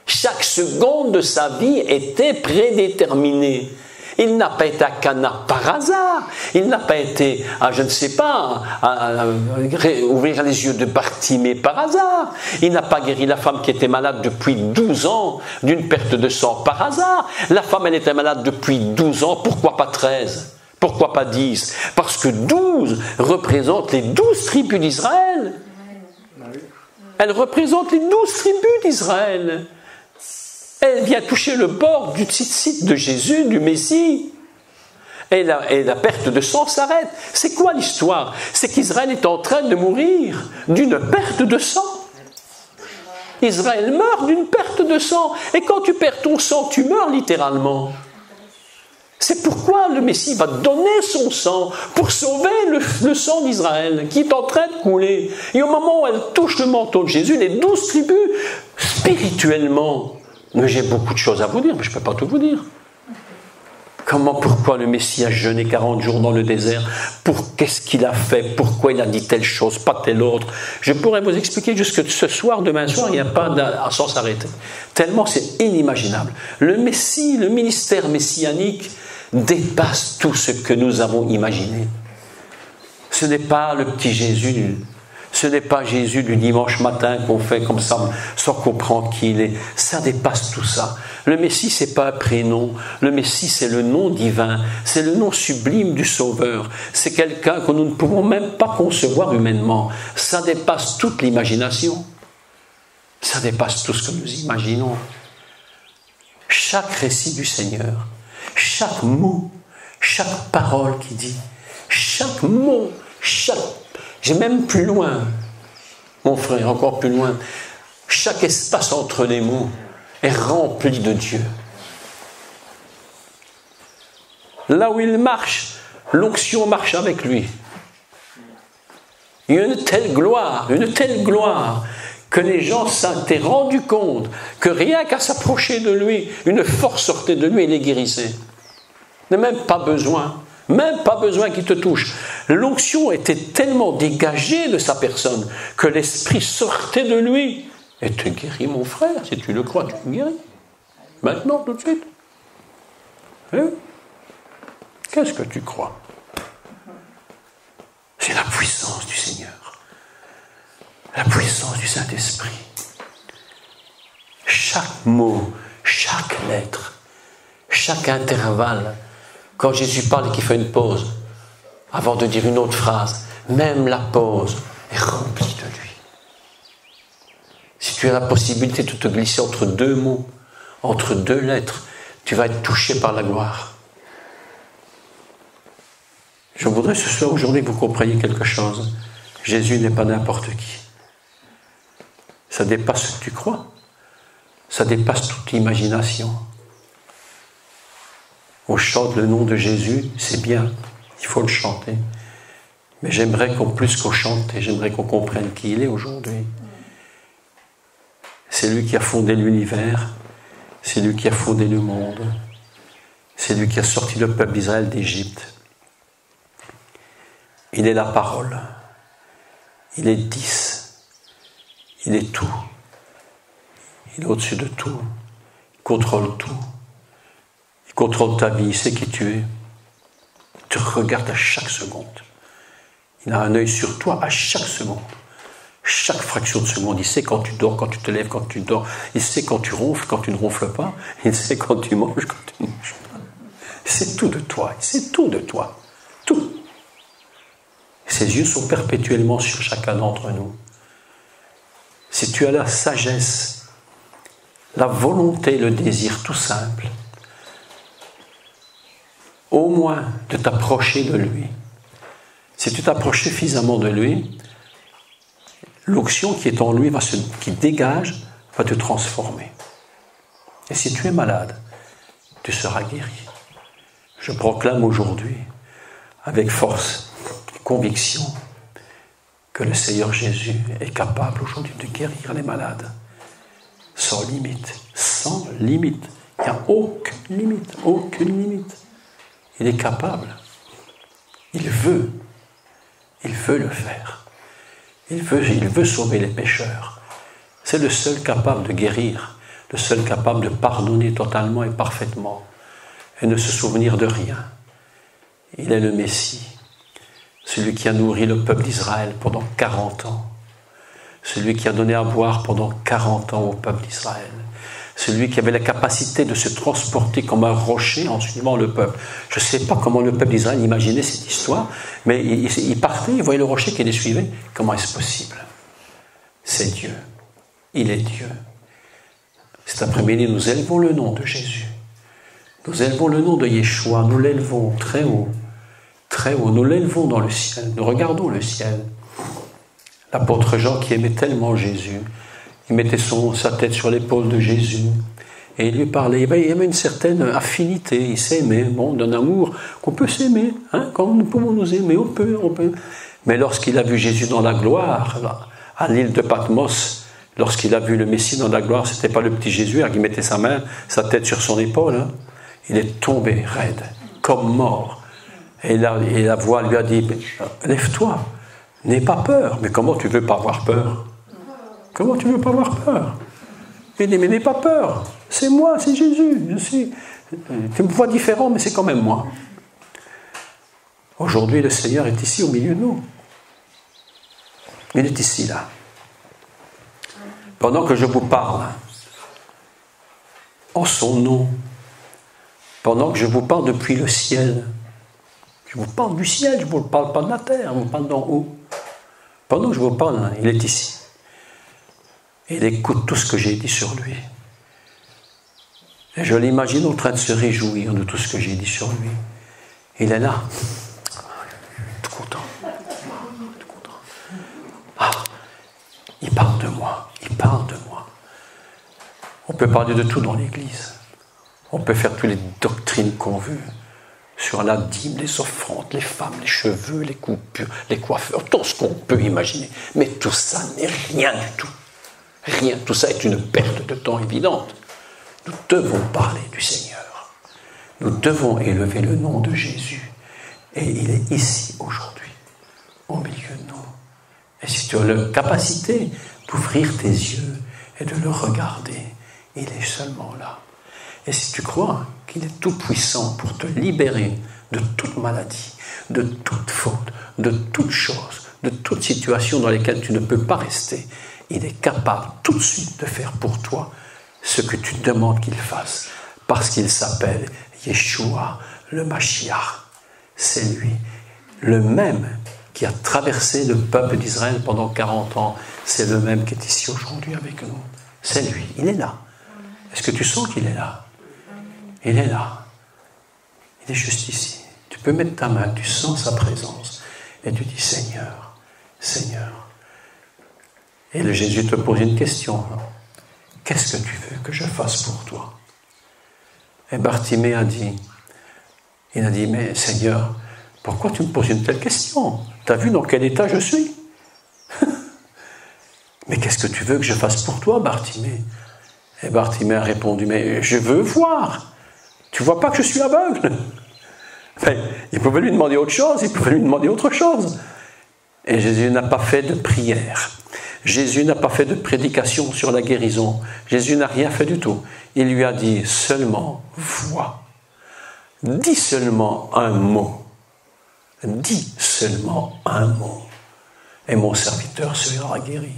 Chaque seconde de sa vie était prédéterminée. Il n'a pas été à Cana par hasard. Il n'a pas été à, je ne sais pas, à ouvrir les yeux de Bartimée par hasard. Il n'a pas guéri la femme qui était malade depuis 12 ans d'une perte de sang par hasard. La femme, elle était malade depuis 12 ans. Pourquoi pas 13 ? Pourquoi pas 10? Parce que 12 représente les 12 tribus d'Israël. Elle représente les 12 tribus d'Israël. Elle vient toucher le bord du tzitzit de Jésus, du Messie. Et la perte de sang s'arrête. C'est quoi l'histoire? C'est qu'Israël est en train de mourir d'une perte de sang. Israël meurt d'une perte de sang. Et quand tu perds ton sang, tu meurs littéralement. C'est pourquoi le Messie va donner son sang pour sauver le sang d'Israël qui est en train de couler. Et au moment où elle touche le manteau de Jésus, les 12 tribus, spirituellement, mais j'ai beaucoup de choses à vous dire, mais je ne peux pas tout vous dire. Pourquoi le Messie a jeûné 40 jours dans le désert? Qu'est-ce qu'il a fait? Pourquoi il a dit telle chose, pas telle autre? Je pourrais vous expliquer jusque ce soir, demain soir, il n'y a pas sans s'arrêter. Tellement c'est inimaginable. Le Messie, le ministère messianique dépasse tout ce que nous avons imaginé. Ce n'est pas le petit Jésus, Ce n'est pas Jésus du dimanche matin qu'on fait comme ça sans comprendre qui il est. Ça dépasse tout ça. Le Messie, c'est pas un prénom. Le Messie, c'est le nom divin. C'est le nom sublime du Sauveur. C'est quelqu'un que nous ne pouvons même pas concevoir humainement. Ça dépasse toute l'imagination. Ça dépasse tout ce que nous imaginons. Chaque récit du Seigneur, chaque mot, chaque parole qu'il dit, chaque mot, j'ai même plus loin, mon frère, encore plus loin, chaque espace entre les mots est rempli de Dieu. Là où il marche, l'onction marche avec lui. Il y a une telle gloire, que les gens s'étaient rendus compte que rien qu'à s'approcher de lui, une force sortait de lui et les guérissait. Il n'y a même pas besoin qu'il te touche. L'onction était tellement dégagée de sa personne que l'esprit sortait de lui et te guérit, mon frère. Si tu le crois, tu te guéris. Maintenant, tout de suite. Hein? Qu'est-ce que tu crois? C'est la puissance du Seigneur. La puissance du Saint-Esprit. Chaque mot, chaque lettre, chaque intervalle, quand Jésus parle et qu'il fait une pause, avant de dire une autre phrase, même la pause est remplie de lui. Si tu as la possibilité de te glisser entre deux mots, entre deux lettres, tu vas être touché par la gloire. Je voudrais ce soir, aujourd'hui, que vous compreniez quelque chose. Jésus n'est pas n'importe qui. Ça dépasse ce que tu crois. Ça dépasse toute imagination. On chante le nom de Jésus, c'est bien, il faut le chanter. Mais j'aimerais qu'en plus qu'on chante, j'aimerais qu'on comprenne qui il est aujourd'hui. C'est lui qui a fondé l'univers, c'est lui qui a fondé le monde, c'est lui qui a sorti le peuple d'Israël d'Égypte. Il est la parole, il est 10. Il est tout. Il est au-dessus de tout. Il contrôle tout. Il contrôle ta vie. Il sait qui tu es. Il te regarde à chaque seconde. Il a un œil sur toi à chaque seconde. Chaque fraction de seconde. Il sait quand tu dors, quand tu te lèves, quand tu dors. Il sait quand tu ronfles, quand tu ne ronfles pas. Il sait quand tu manges, quand tu ne manges pas. C'est tout de toi. C'est tout de toi. Tout. Ses yeux sont perpétuellement sur chacun d'entre nous. Si tu as la sagesse, la volonté, le désir tout simple, au moins de t'approcher de lui, si tu t'approches suffisamment de lui, l'onction qui est en lui, qui dégage, va te transformer. Et si tu es malade, tu seras guéri. Je proclame aujourd'hui, avec force et conviction, que le Seigneur Jésus est capable aujourd'hui de guérir les malades sans limite, sans limite. Il n'y a aucune limite, aucune limite. Il est capable. Il veut le faire. Il veut sauver les pécheurs. C'est le seul capable de guérir, le seul capable de pardonner totalement et parfaitement et ne se souvenir de rien. Il est le Messie. Celui qui a nourri le peuple d'Israël pendant 40 ans. Celui qui a donné à boire pendant 40 ans au peuple d'Israël. Celui qui avait la capacité de se transporter comme un rocher en suivant le peuple. Je ne sais pas comment le peuple d'Israël imaginait cette histoire, mais il partait, il voyait le rocher qui les suivait. Comment est-ce possible? C'est Dieu. Il est Dieu. Cet après-midi, nous élevons le nom de Jésus. Nous élevons le nom de Yeshua. Nous l'élevons très haut. Très haut, nous l'élevons dans le ciel, nous regardons le ciel. L'apôtre Jean qui aimait tellement Jésus, il mettait sa tête sur l'épaule de Jésus et il lui parlait. Il y avait une certaine affinité, il s'aimait, d'un amour qu'on peut s'aimer, quand nous pouvons nous aimer, on peut. Mais lorsqu'il a vu Jésus dans la gloire, là, à l'île de Patmos, lorsqu'il a vu le Messie dans la gloire, c'était pas le petit Jésus qui mettait sa tête sur son épaule, il est tombé raide, comme mort. Et la voix lui a dit, lève-toi, n'aie pas peur. Mais comment tu ne veux pas avoir peur? Comment tu ne veux pas avoir peur? Il dit, mais n'aie pas peur, c'est moi, c'est Jésus. Tu me vois différent, mais c'est quand même moi. Aujourd'hui, le Seigneur est ici au milieu de nous. Il est ici, là. Pendant que je vous parle, en son nom, pendant que je vous parle depuis le ciel, je vous parle du ciel, je ne vous parle pas de la terre, je vous parle d'en haut. Pendant que je vous parle, il est ici. Et il écoute tout ce que j'ai dit sur lui. Et je l'imagine en train de se réjouir de tout ce que j'ai dit sur lui. Il est là. Tout content. Tout content. Ah, il parle de moi. Il parle de moi. On peut parler de tout dans l'Église. On peut faire toutes les doctrines qu'on veut. Sur la dîme, les offrandes, les femmes, les cheveux, les coupures, les coiffeurs, tout ce qu'on peut imaginer. Mais tout ça n'est rien du tout. Rien. Tout ça est une perte de temps évidente. Nous devons parler du Seigneur. Nous devons élever le nom de Jésus. Et il est ici aujourd'hui, au milieu de nous. Et si tu as la capacité d'ouvrir tes yeux et de le regarder, il est seulement là. Et si tu crois qu'il est tout puissant pour te libérer de toute maladie, de toute faute, de toute chose, de toute situation dans laquelle tu ne peux pas rester, il est capable tout de suite de faire pour toi ce que tu demandes qu'il fasse, parce qu'il s'appelle Yeshua, le Mashiach. C'est lui, le même qui a traversé le peuple d'Israël pendant 40 ans. C'est le même qui est ici aujourd'hui avec nous. C'est lui, il est là. Est-ce que tu sens qu'il est là? Il est là. Il est juste ici. Tu peux mettre ta main, tu sens sa présence et tu dis Seigneur, Seigneur. Et le Jésus te pose une question. Qu'est-ce que tu veux que je fasse pour toi? Et Bartimée a dit, mais Seigneur, pourquoi tu me poses une telle question? Tu as vu dans quel état je suis? Mais qu'est-ce que tu veux que je fasse pour toi, Bartimée? Et Bartimée a répondu, mais je veux voir. Tu vois pas que je suis aveugle? Enfin, il pouvait lui demander autre chose, il pouvait lui demander autre chose. Et Jésus n'a pas fait de prière. Jésus n'a pas fait de prédication sur la guérison. Jésus n'a rien fait du tout. Il lui a dit seulement, vois. Dis seulement un mot. Dis seulement un mot. Et mon serviteur sera guéri.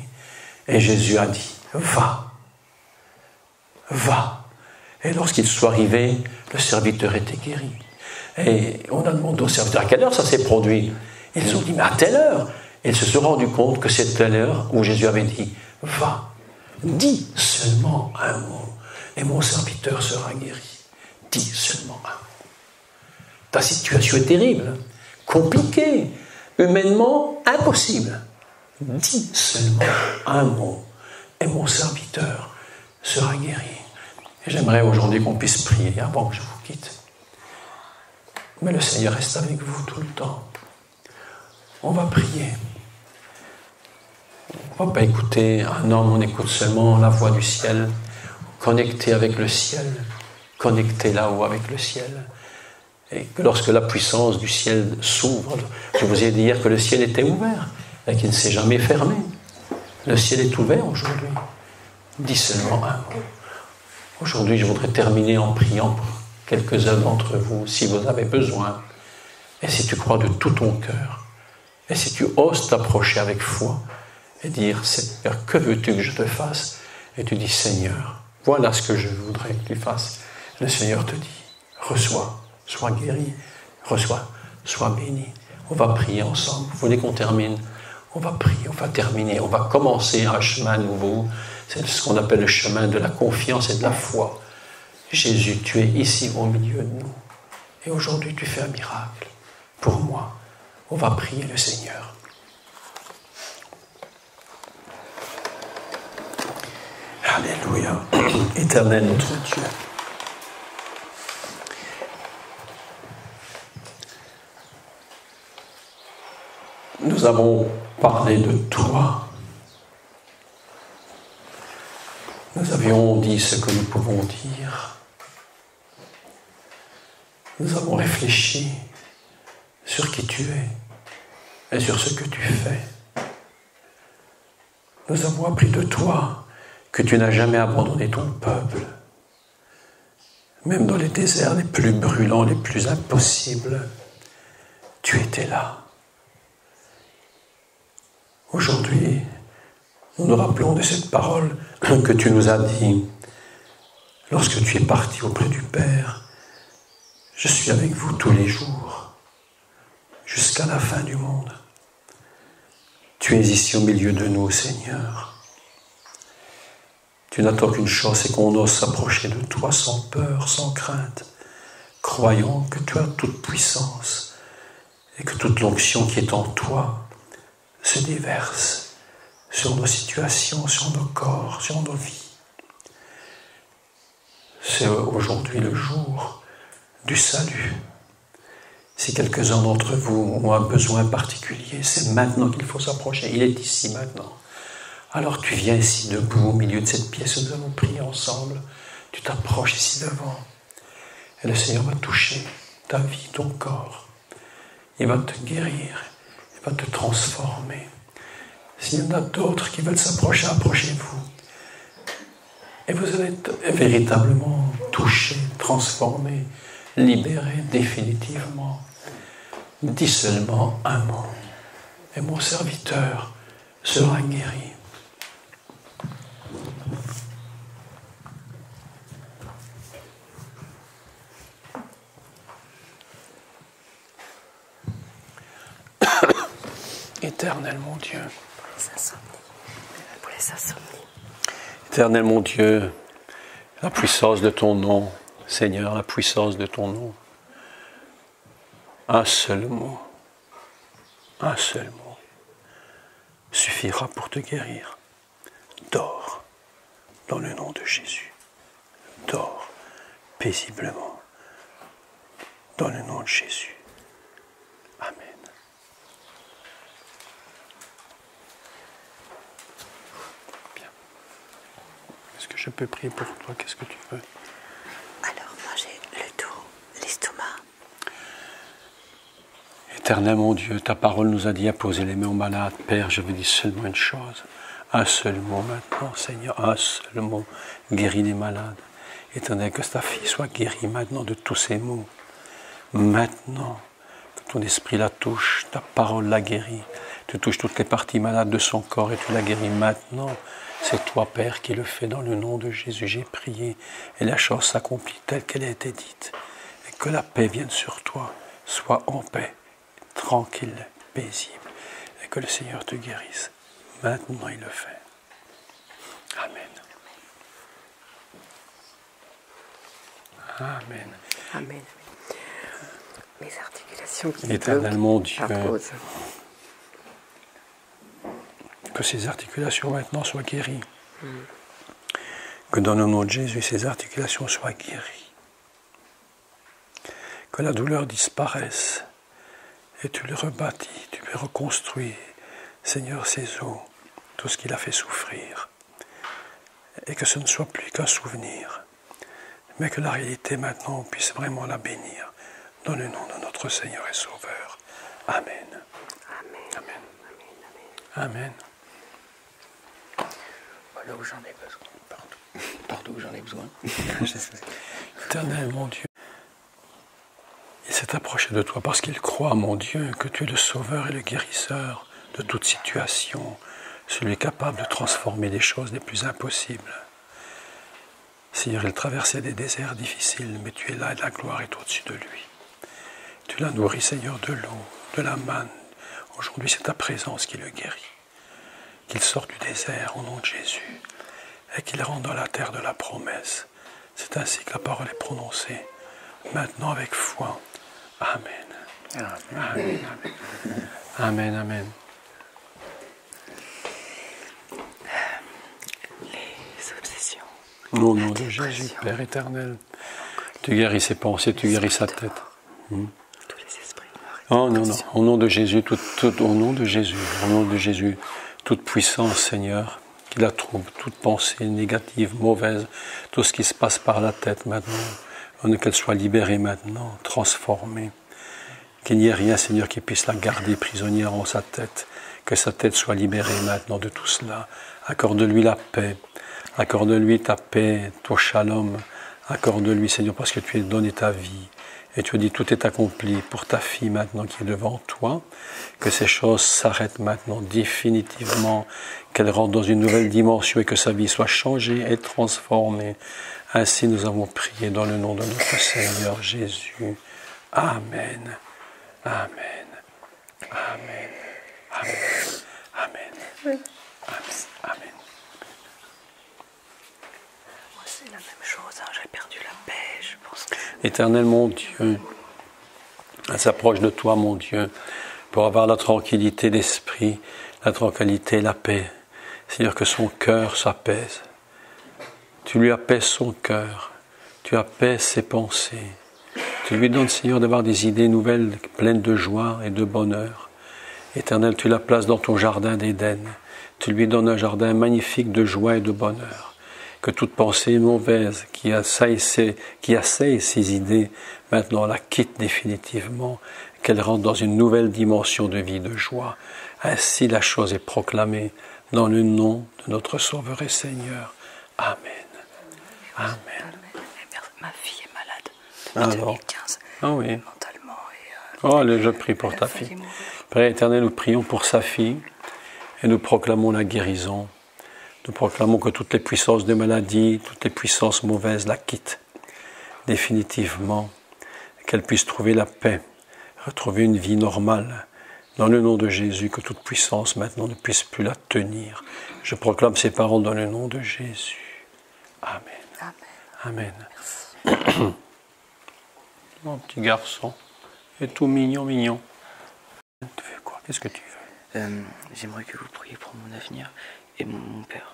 Et Jésus a dit, va. Va. Et lorsqu'ils sont arrivés, le serviteur était guéri. Et on a demandé au serviteur à quelle heure ça s'est produit. Ils ont dit, mais à telle heure. Et ils se sont rendus compte que c'était l'heure où Jésus avait dit, va, dis seulement un mot, et mon serviteur sera guéri. Dis seulement un mot. Ta situation est terrible, compliquée, humainement impossible. Dis seulement un mot, et mon serviteur sera guéri. Et j'aimerais aujourd'hui qu'on puisse prier avant que je vous quitte. Mais le Seigneur reste avec vous tout le temps. On va prier. On ne va pas écouter un homme, on écoute seulement la voix du ciel, connecté avec le ciel, connecté là-haut avec le ciel. Et que lorsque la puissance du ciel s'ouvre, je vous ai dit hier que le ciel était ouvert et qu'il ne s'est jamais fermé. Le ciel est ouvert aujourd'hui. Dis seulement un mot. Aujourd'hui, je voudrais terminer en priant pour quelques-uns d'entre vous, si vous avez besoin, et si tu crois de tout ton cœur, et si tu oses t'approcher avec foi, et dire, Seigneur, que veux-tu que je te fasse? Et tu dis, Seigneur, voilà ce que je voudrais que tu fasses. Le Seigneur te dit, reçois, sois guéri, reçois, sois béni. On va prier ensemble. Vous voulez qu'on termine? On va prier, on va terminer, on va commencer un chemin nouveau. C'est ce qu'on appelle le chemin de la confiance et de la foi. Jésus, tu es ici au milieu de nous. Et aujourd'hui, tu fais un miracle. Pour moi, on va prier le Seigneur. Alléluia. Éternel notre Dieu. Nous avons parlé de toi. Nous avions dit ce que nous pouvons dire. Nous avons réfléchi sur qui tu es et sur ce que tu fais. Nous avons appris de toi que tu n'as jamais abandonné ton peuple, même dans les déserts les plus brûlants, les plus impossibles. Tu étais là. Aujourd'hui, nous nous rappelons de cette parole que tu nous as dit lorsque tu es parti auprès du Père. Je suis avec vous tous les jours, jusqu'à la fin du monde. Tu es ici au milieu de nous, Seigneur. Tu n'attends qu'une chose, c'est qu'on ose s'approcher de toi sans peur, sans crainte, croyant que tu as toute puissance et que toute l'onction qui est en toi se déverse sur nos situations, sur nos corps, sur nos vies. C'est aujourd'hui le jour du salut. Si quelques-uns d'entre vous ont un besoin particulier, c'est maintenant qu'il faut s'approcher. Il est ici maintenant. Alors tu viens ici debout au milieu de cette pièce où nous allons prier ensemble. Tu t'approches ici devant. Et le Seigneur va toucher ta vie, ton corps. Il va te guérir. Il va te transformer. S'il y en a d'autres qui veulent s'approcher, approchez-vous. Et vous allez être véritablement touché, transformé, libéré définitivement. Dis seulement un mot. Et mon serviteur sera guéri. Éternel mon Dieu. Pour les insomnies. Éternel mon Dieu, la puissance de ton nom, Seigneur, la puissance de ton nom. Un seul mot suffira pour te guérir. Dors dans le nom de Jésus. Dors paisiblement dans le nom de Jésus. Amen. Bien. Est-ce que je peux prier pour toi? Qu'est-ce que tu veux? Alors, moi j'ai le dos, l'estomac. Éternel mon Dieu, ta parole nous a dit à poser les mains aux malades. Père, je veux dire seulement une chose. Un seul mot maintenant, Seigneur, un seul mot. Guéris les malades. Éternel, que ta fille soit guérie maintenant de tous ces maux. Maintenant, que ton esprit la touche, ta parole la guérit. Tu touches toutes les parties malades de son corps et tu la guéris maintenant. C'est toi, Père, qui le fais dans le nom de Jésus. J'ai prié et la chose s'accomplit telle qu'elle a été dite. Et que la paix vienne sur toi. Sois en paix, tranquille, paisible. Et que le Seigneur te guérisse. Maintenant, il le fait. Amen. Amen. Amen. Mes articulations qui Éternel mon Dieu, à cause. que ces articulations maintenant soient guéries. Que dans le nom de Jésus, ces articulations soient guéries. Que la douleur disparaisse et tu le rebâtis, tu le reconstruis, Seigneur, ses os, tout ce qu'il a fait souffrir. Et que ce ne soit plus qu'un souvenir, mais que la réalité maintenant on puisse vraiment la bénir. Dans le nom de notre Seigneur et Sauveur. Amen. Amen. Amen. Amen. Voilà où j'en ai besoin. Partout où j'en ai besoin. Éternel, mon Dieu, il s'est approché de toi parce qu'il croit, mon Dieu, que tu es le Sauveur et le guérisseur de toute situation, celui capable de transformer les choses les plus impossibles. Seigneur, il traversait des déserts difficiles, mais tu es là et la gloire est au-dessus de lui. Tu l'as nourri, Seigneur, de l'eau, de la manne. Aujourd'hui, c'est ta présence qui le guérit. Qu'il sorte du désert au nom de Jésus et qu'il rentre dans la terre de la promesse. C'est ainsi que la parole est prononcée. Maintenant avec foi. Amen. Amen. Amen. Amen. Amen. Les obsessions. Au nom de Jésus, Père éternel, tu guéris ses pensées, tu guéris sa tête. Tous les esprits. Oh non, non, au nom de Jésus, au nom de Jésus, toute puissance, Seigneur, qui la trouve, toute pensée négative, mauvaise, tout ce qui se passe par la tête maintenant, qu'elle soit libérée maintenant, transformée. Qu'il n'y ait rien, Seigneur, qui puisse la garder prisonnière en sa tête, que sa tête soit libérée maintenant de tout cela. Accorde-lui la paix, accorde-lui ta paix, ton shalom, accorde-lui, Seigneur, parce que tu as donné ta vie. Et tu as dit, tout est accompli pour ta fille maintenant qui est devant toi, que ces choses s'arrêtent maintenant définitivement, qu'elle rentre dans une nouvelle dimension et que sa vie soit changée et transformée. Ainsi nous avons prié dans le nom de notre Seigneur Jésus. Amen. Amen. Amen. Amen. Amen. Amen. Amen. Moi, c'est la même chose. Hein. J'ai perdu la paix, je pense. Éternel mon Dieu, elle s'approche de toi, mon Dieu, pour avoir la tranquillité d'esprit, la tranquillité, la paix. C'est-à-dire que son cœur s'apaise. Tu lui apaises son cœur, tu apaises ses pensées. Tu lui donnes, Seigneur, d'avoir des idées nouvelles, pleines de joie et de bonheur. Éternel, tu la places dans ton jardin d'Éden. Tu lui donnes un jardin magnifique de joie et de bonheur. Que toute pensée mauvaise qui assaille ses idées, maintenant la quitte définitivement, qu'elle rentre dans une nouvelle dimension de vie, de joie. Ainsi la chose est proclamée dans le nom de notre Sauveur et Seigneur. Amen. Amen. Ma fille est malade depuis 2015. Ah oui. Mentalement. Oh, je prie pour ta fille. Père éternel, nous prions pour sa fille et nous proclamons la guérison. Nous proclamons que toutes les puissances de maladie, toutes les puissances mauvaises la quittent définitivement, qu'elle puisse trouver la paix, retrouver une vie normale. Dans le nom de Jésus, que toute puissance maintenant ne puisse plus la tenir. Je proclame ces paroles dans le nom de Jésus. Amen. Amen. Amen. Mon petit garçon, il est tout mignon, mignon. Tu fais quoi? Qu'est-ce que tu veux? J'aimerais que vous priez pour mon avenir et mon père.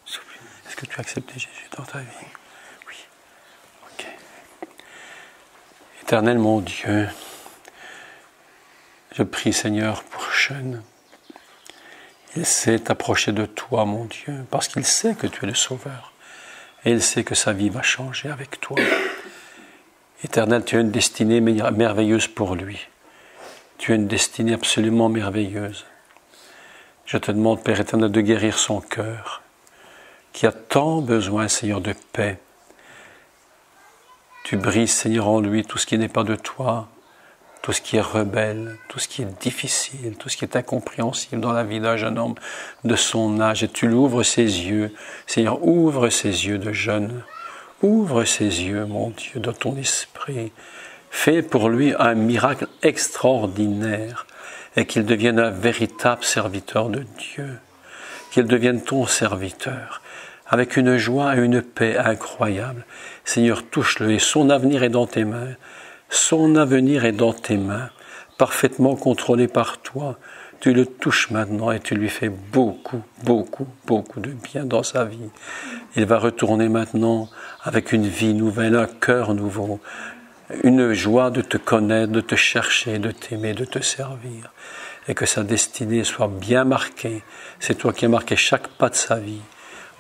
S'il vous plaît. Est-ce que tu as accepté Jésus dans ta vie? Oui. Ok. Éternel mon Dieu, je prie Seigneur pour Sean. Il s'est approché de toi, mon Dieu, parce qu'il sait que tu es le Sauveur. Et il sait que sa vie va changer avec toi. Éternel, tu as une destinée merveilleuse pour lui. Tu as une destinée absolument merveilleuse. Je te demande, Père éternel, de guérir son cœur, qui a tant besoin, Seigneur, de paix. Tu brises, Seigneur, en lui tout ce qui n'est pas de toi, tout ce qui est rebelle, tout ce qui est difficile, tout ce qui est incompréhensible dans la vie d'un jeune homme de son âge. Et tu l'ouvres ses yeux. Seigneur, ouvre ses yeux de jeune. Ouvre ses yeux, mon Dieu, de ton esprit. Fais pour lui un miracle extraordinaire et qu'il devienne un véritable serviteur de Dieu. Qu'il devienne ton serviteur avec une joie et une paix incroyables. Seigneur, touche-le et son avenir est dans tes mains. Son avenir est dans tes mains, parfaitement contrôlé par toi. Tu le touches maintenant et tu lui fais beaucoup, beaucoup, beaucoup de bien dans sa vie. Il va retourner maintenant avec une vie nouvelle, un cœur nouveau, une joie de te connaître, de te chercher, de t'aimer, de te servir. Et que sa destinée soit bien marquée. C'est toi qui as marqué chaque pas de sa vie.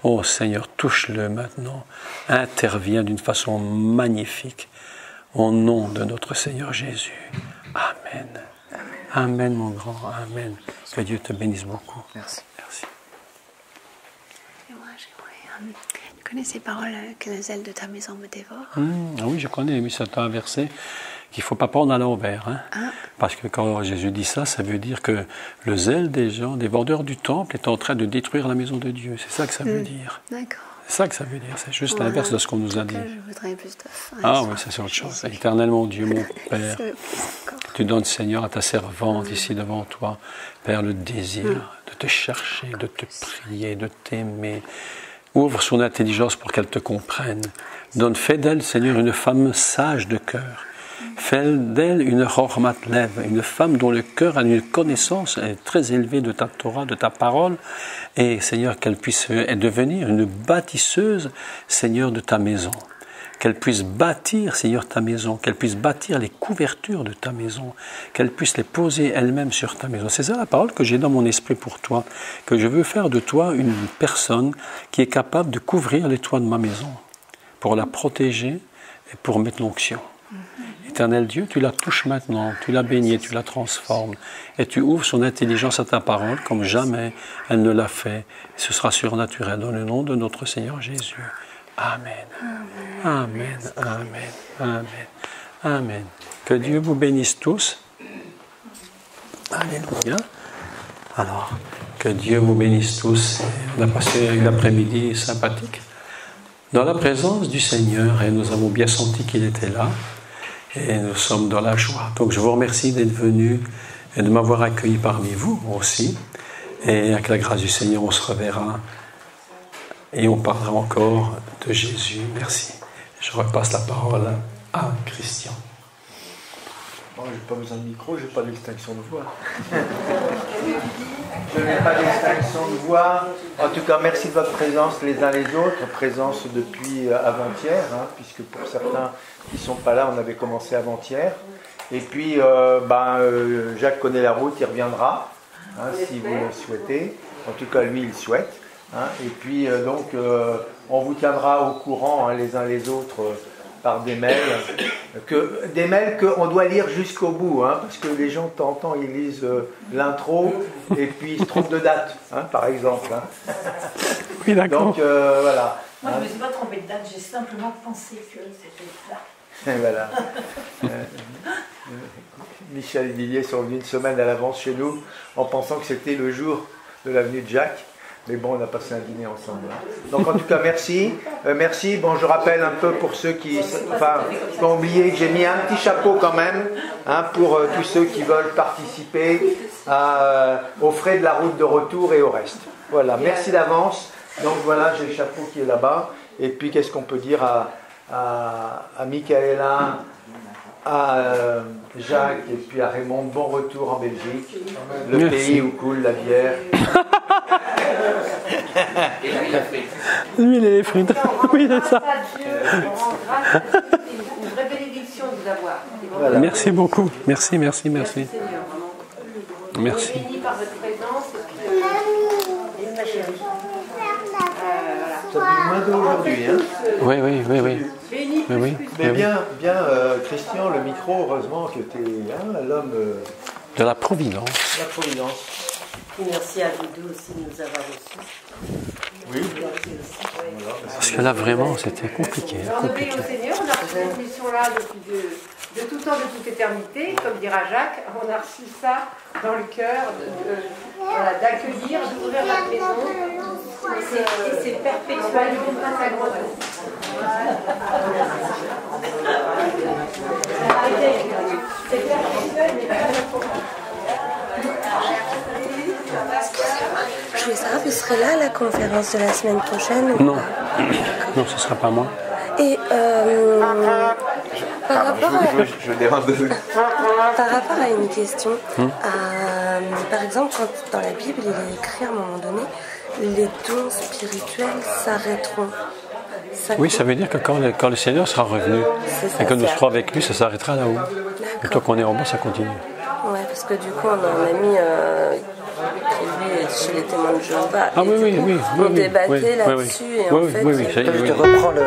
Oh Seigneur, touche-le maintenant. Interviens d'une façon magnifique. Au nom de notre Seigneur Jésus. Amen. Amen, Amen mon grand. Amen. Que Dieu te bénisse beaucoup. Merci. Merci. Et moi, j'aimerais... tu connais ces paroles que le zèle de ta maison me dévore? Ah oui, je connais, mais c'est un verset qu'il ne faut pas prendre à l'envers. Hein? Ah. Parce que quand Jésus dit ça, ça veut dire que le zèle des gens, des vendeurs du temple, est en train de détruire la maison de Dieu. C'est ça que ça veut dire. D'accord. C'est ça que ça veut dire, c'est juste l'inverse de ce qu'on nous a dit. Je voudrais plus de faim. Ah oui, ça c'est autre chose. Éternel mon Dieu, mon Père, tu donnes Seigneur à ta servante ici devant toi, Père, le désir de te chercher, de te prier, de t'aimer. Ouvre son intelligence pour qu'elle te comprenne. Fais d'elle, Seigneur, une femme sage de cœur. Fais d'elle une Rormat Lev, une femme dont le cœur a une connaissance très élevée de ta Torah, de ta parole, et Seigneur, qu'elle puisse devenir une bâtisseuse, Seigneur, de ta maison. Qu'elle puisse bâtir, Seigneur, ta maison, qu'elle puisse bâtir les couvertures de ta maison, qu'elle puisse les poser elle-même sur ta maison. C'est ça la parole que j'ai dans mon esprit pour toi, que je veux faire de toi une personne qui est capable de couvrir les toits de ma maison, pour la protéger et pour mettre l'onction. Éternel Dieu, tu la touches maintenant, tu la bénis, tu la transformes et tu ouvres son intelligence à ta parole comme jamais elle ne l'a fait. Et ce sera surnaturel dans le nom de notre Seigneur Jésus. Amen. Amen. Amen. Amen. Amen. Que Dieu vous bénisse tous. Alléluia. Alors, que Dieu vous bénisse tous. On a passé une après-midi sympathique dans la présence du Seigneur et nous avons bien senti qu'il était là et nous sommes dans la joie. Donc je vous remercie d'être venus et de m'avoir accueilli parmi vous aussi. Et avec la grâce du Seigneur, on se reverra et on parlera encore de Jésus. Merci. Je repasse la parole à Christian. Bon, je n'ai pas besoin de micro, je n'ai pas d'extinction de voix. Je n'ai pas d'extinction de voix. En tout cas, merci de votre présence les uns les autres. Présence depuis avant-hier, puisque pour certains qui ne sont pas là, on avait commencé avant-hier. Et puis, Jacques connaît la route, il reviendra, si vous le souhaitez. En tout cas, lui, il souhaite. Et puis, on vous tiendra au courant les uns les autres par des mails. Des mails qu'on doit lire jusqu'au bout, parce que les gens, de temps en temps, ils lisent l'intro et puis ils se trompent de date, par exemple. Oui, d'accord. Donc, voilà. Moi, je ne me suis pas trompée de date, j'ai simplement pensé que c'était là. Et voilà. Michel et Didier sont venus une semaine à l'avance chez nous en pensant que c'était le jour de la venue de Jacques. Mais bon, on a passé un dîner ensemble. Donc en tout cas, merci. Merci. Bon, je rappelle un peu pour ceux qui ont oublié que j'ai mis un petit chapeau quand même, pour tous ceux qui veulent participer aux frais de la route de retour et au reste. Voilà, merci d'avance. Donc voilà, j'ai le chapeau qui est là-bas. Et puis, qu'est-ce qu'on peut dire à Michaela, à Jacques et puis à Raymond, bon retour en Belgique, le Merci. Pays où coule la bière. Lui, il est les frites. Oui, c'est ça. Une vraie bénédiction de vous avoir. Voilà. Merci beaucoup. Merci. Merci Seigneur, vraiment. Merci. On est bénis par votre présence. Et ma chérie. Ça dit moins d'eau aujourd'hui. Oui. Bénis Mais bien, Christian, le micro, heureusement que tu es l'homme De la providence. de la Providence. Et merci à vous deux aussi de nous avoir reçus. Oui. Parce que là, vraiment, c'était compliqué. On obéit au Seigneur, on a reçu cette mission-là depuis de tout temps, de toute éternité. Comme dira Jacques, on a reçu ça dans le cœur, d'accueillir, d'ouvrir notre maison. Et c'est perpétuel, une passe à grande. C'est perpétuel, mais Je voulais savoir, vous serez là à la conférence de la semaine prochaine ou Non, pas? non, ce ne sera pas moi. Et par rapport à une question, par exemple, quand dans la Bible, il est écrit à un moment donné, les dons spirituels s'arrêteront. Oui, ça veut dire que quand le Seigneur sera revenu et que nous serons avec lui, ça s'arrêtera là-haut. Et tant qu'on est en bas, ça continue. Ouais, parce que du coup, on en a mis chez les témoins de Jéhovah. Ah oui. On débattait là-dessus et en fait... Oui, ça y est, Je te reprends le...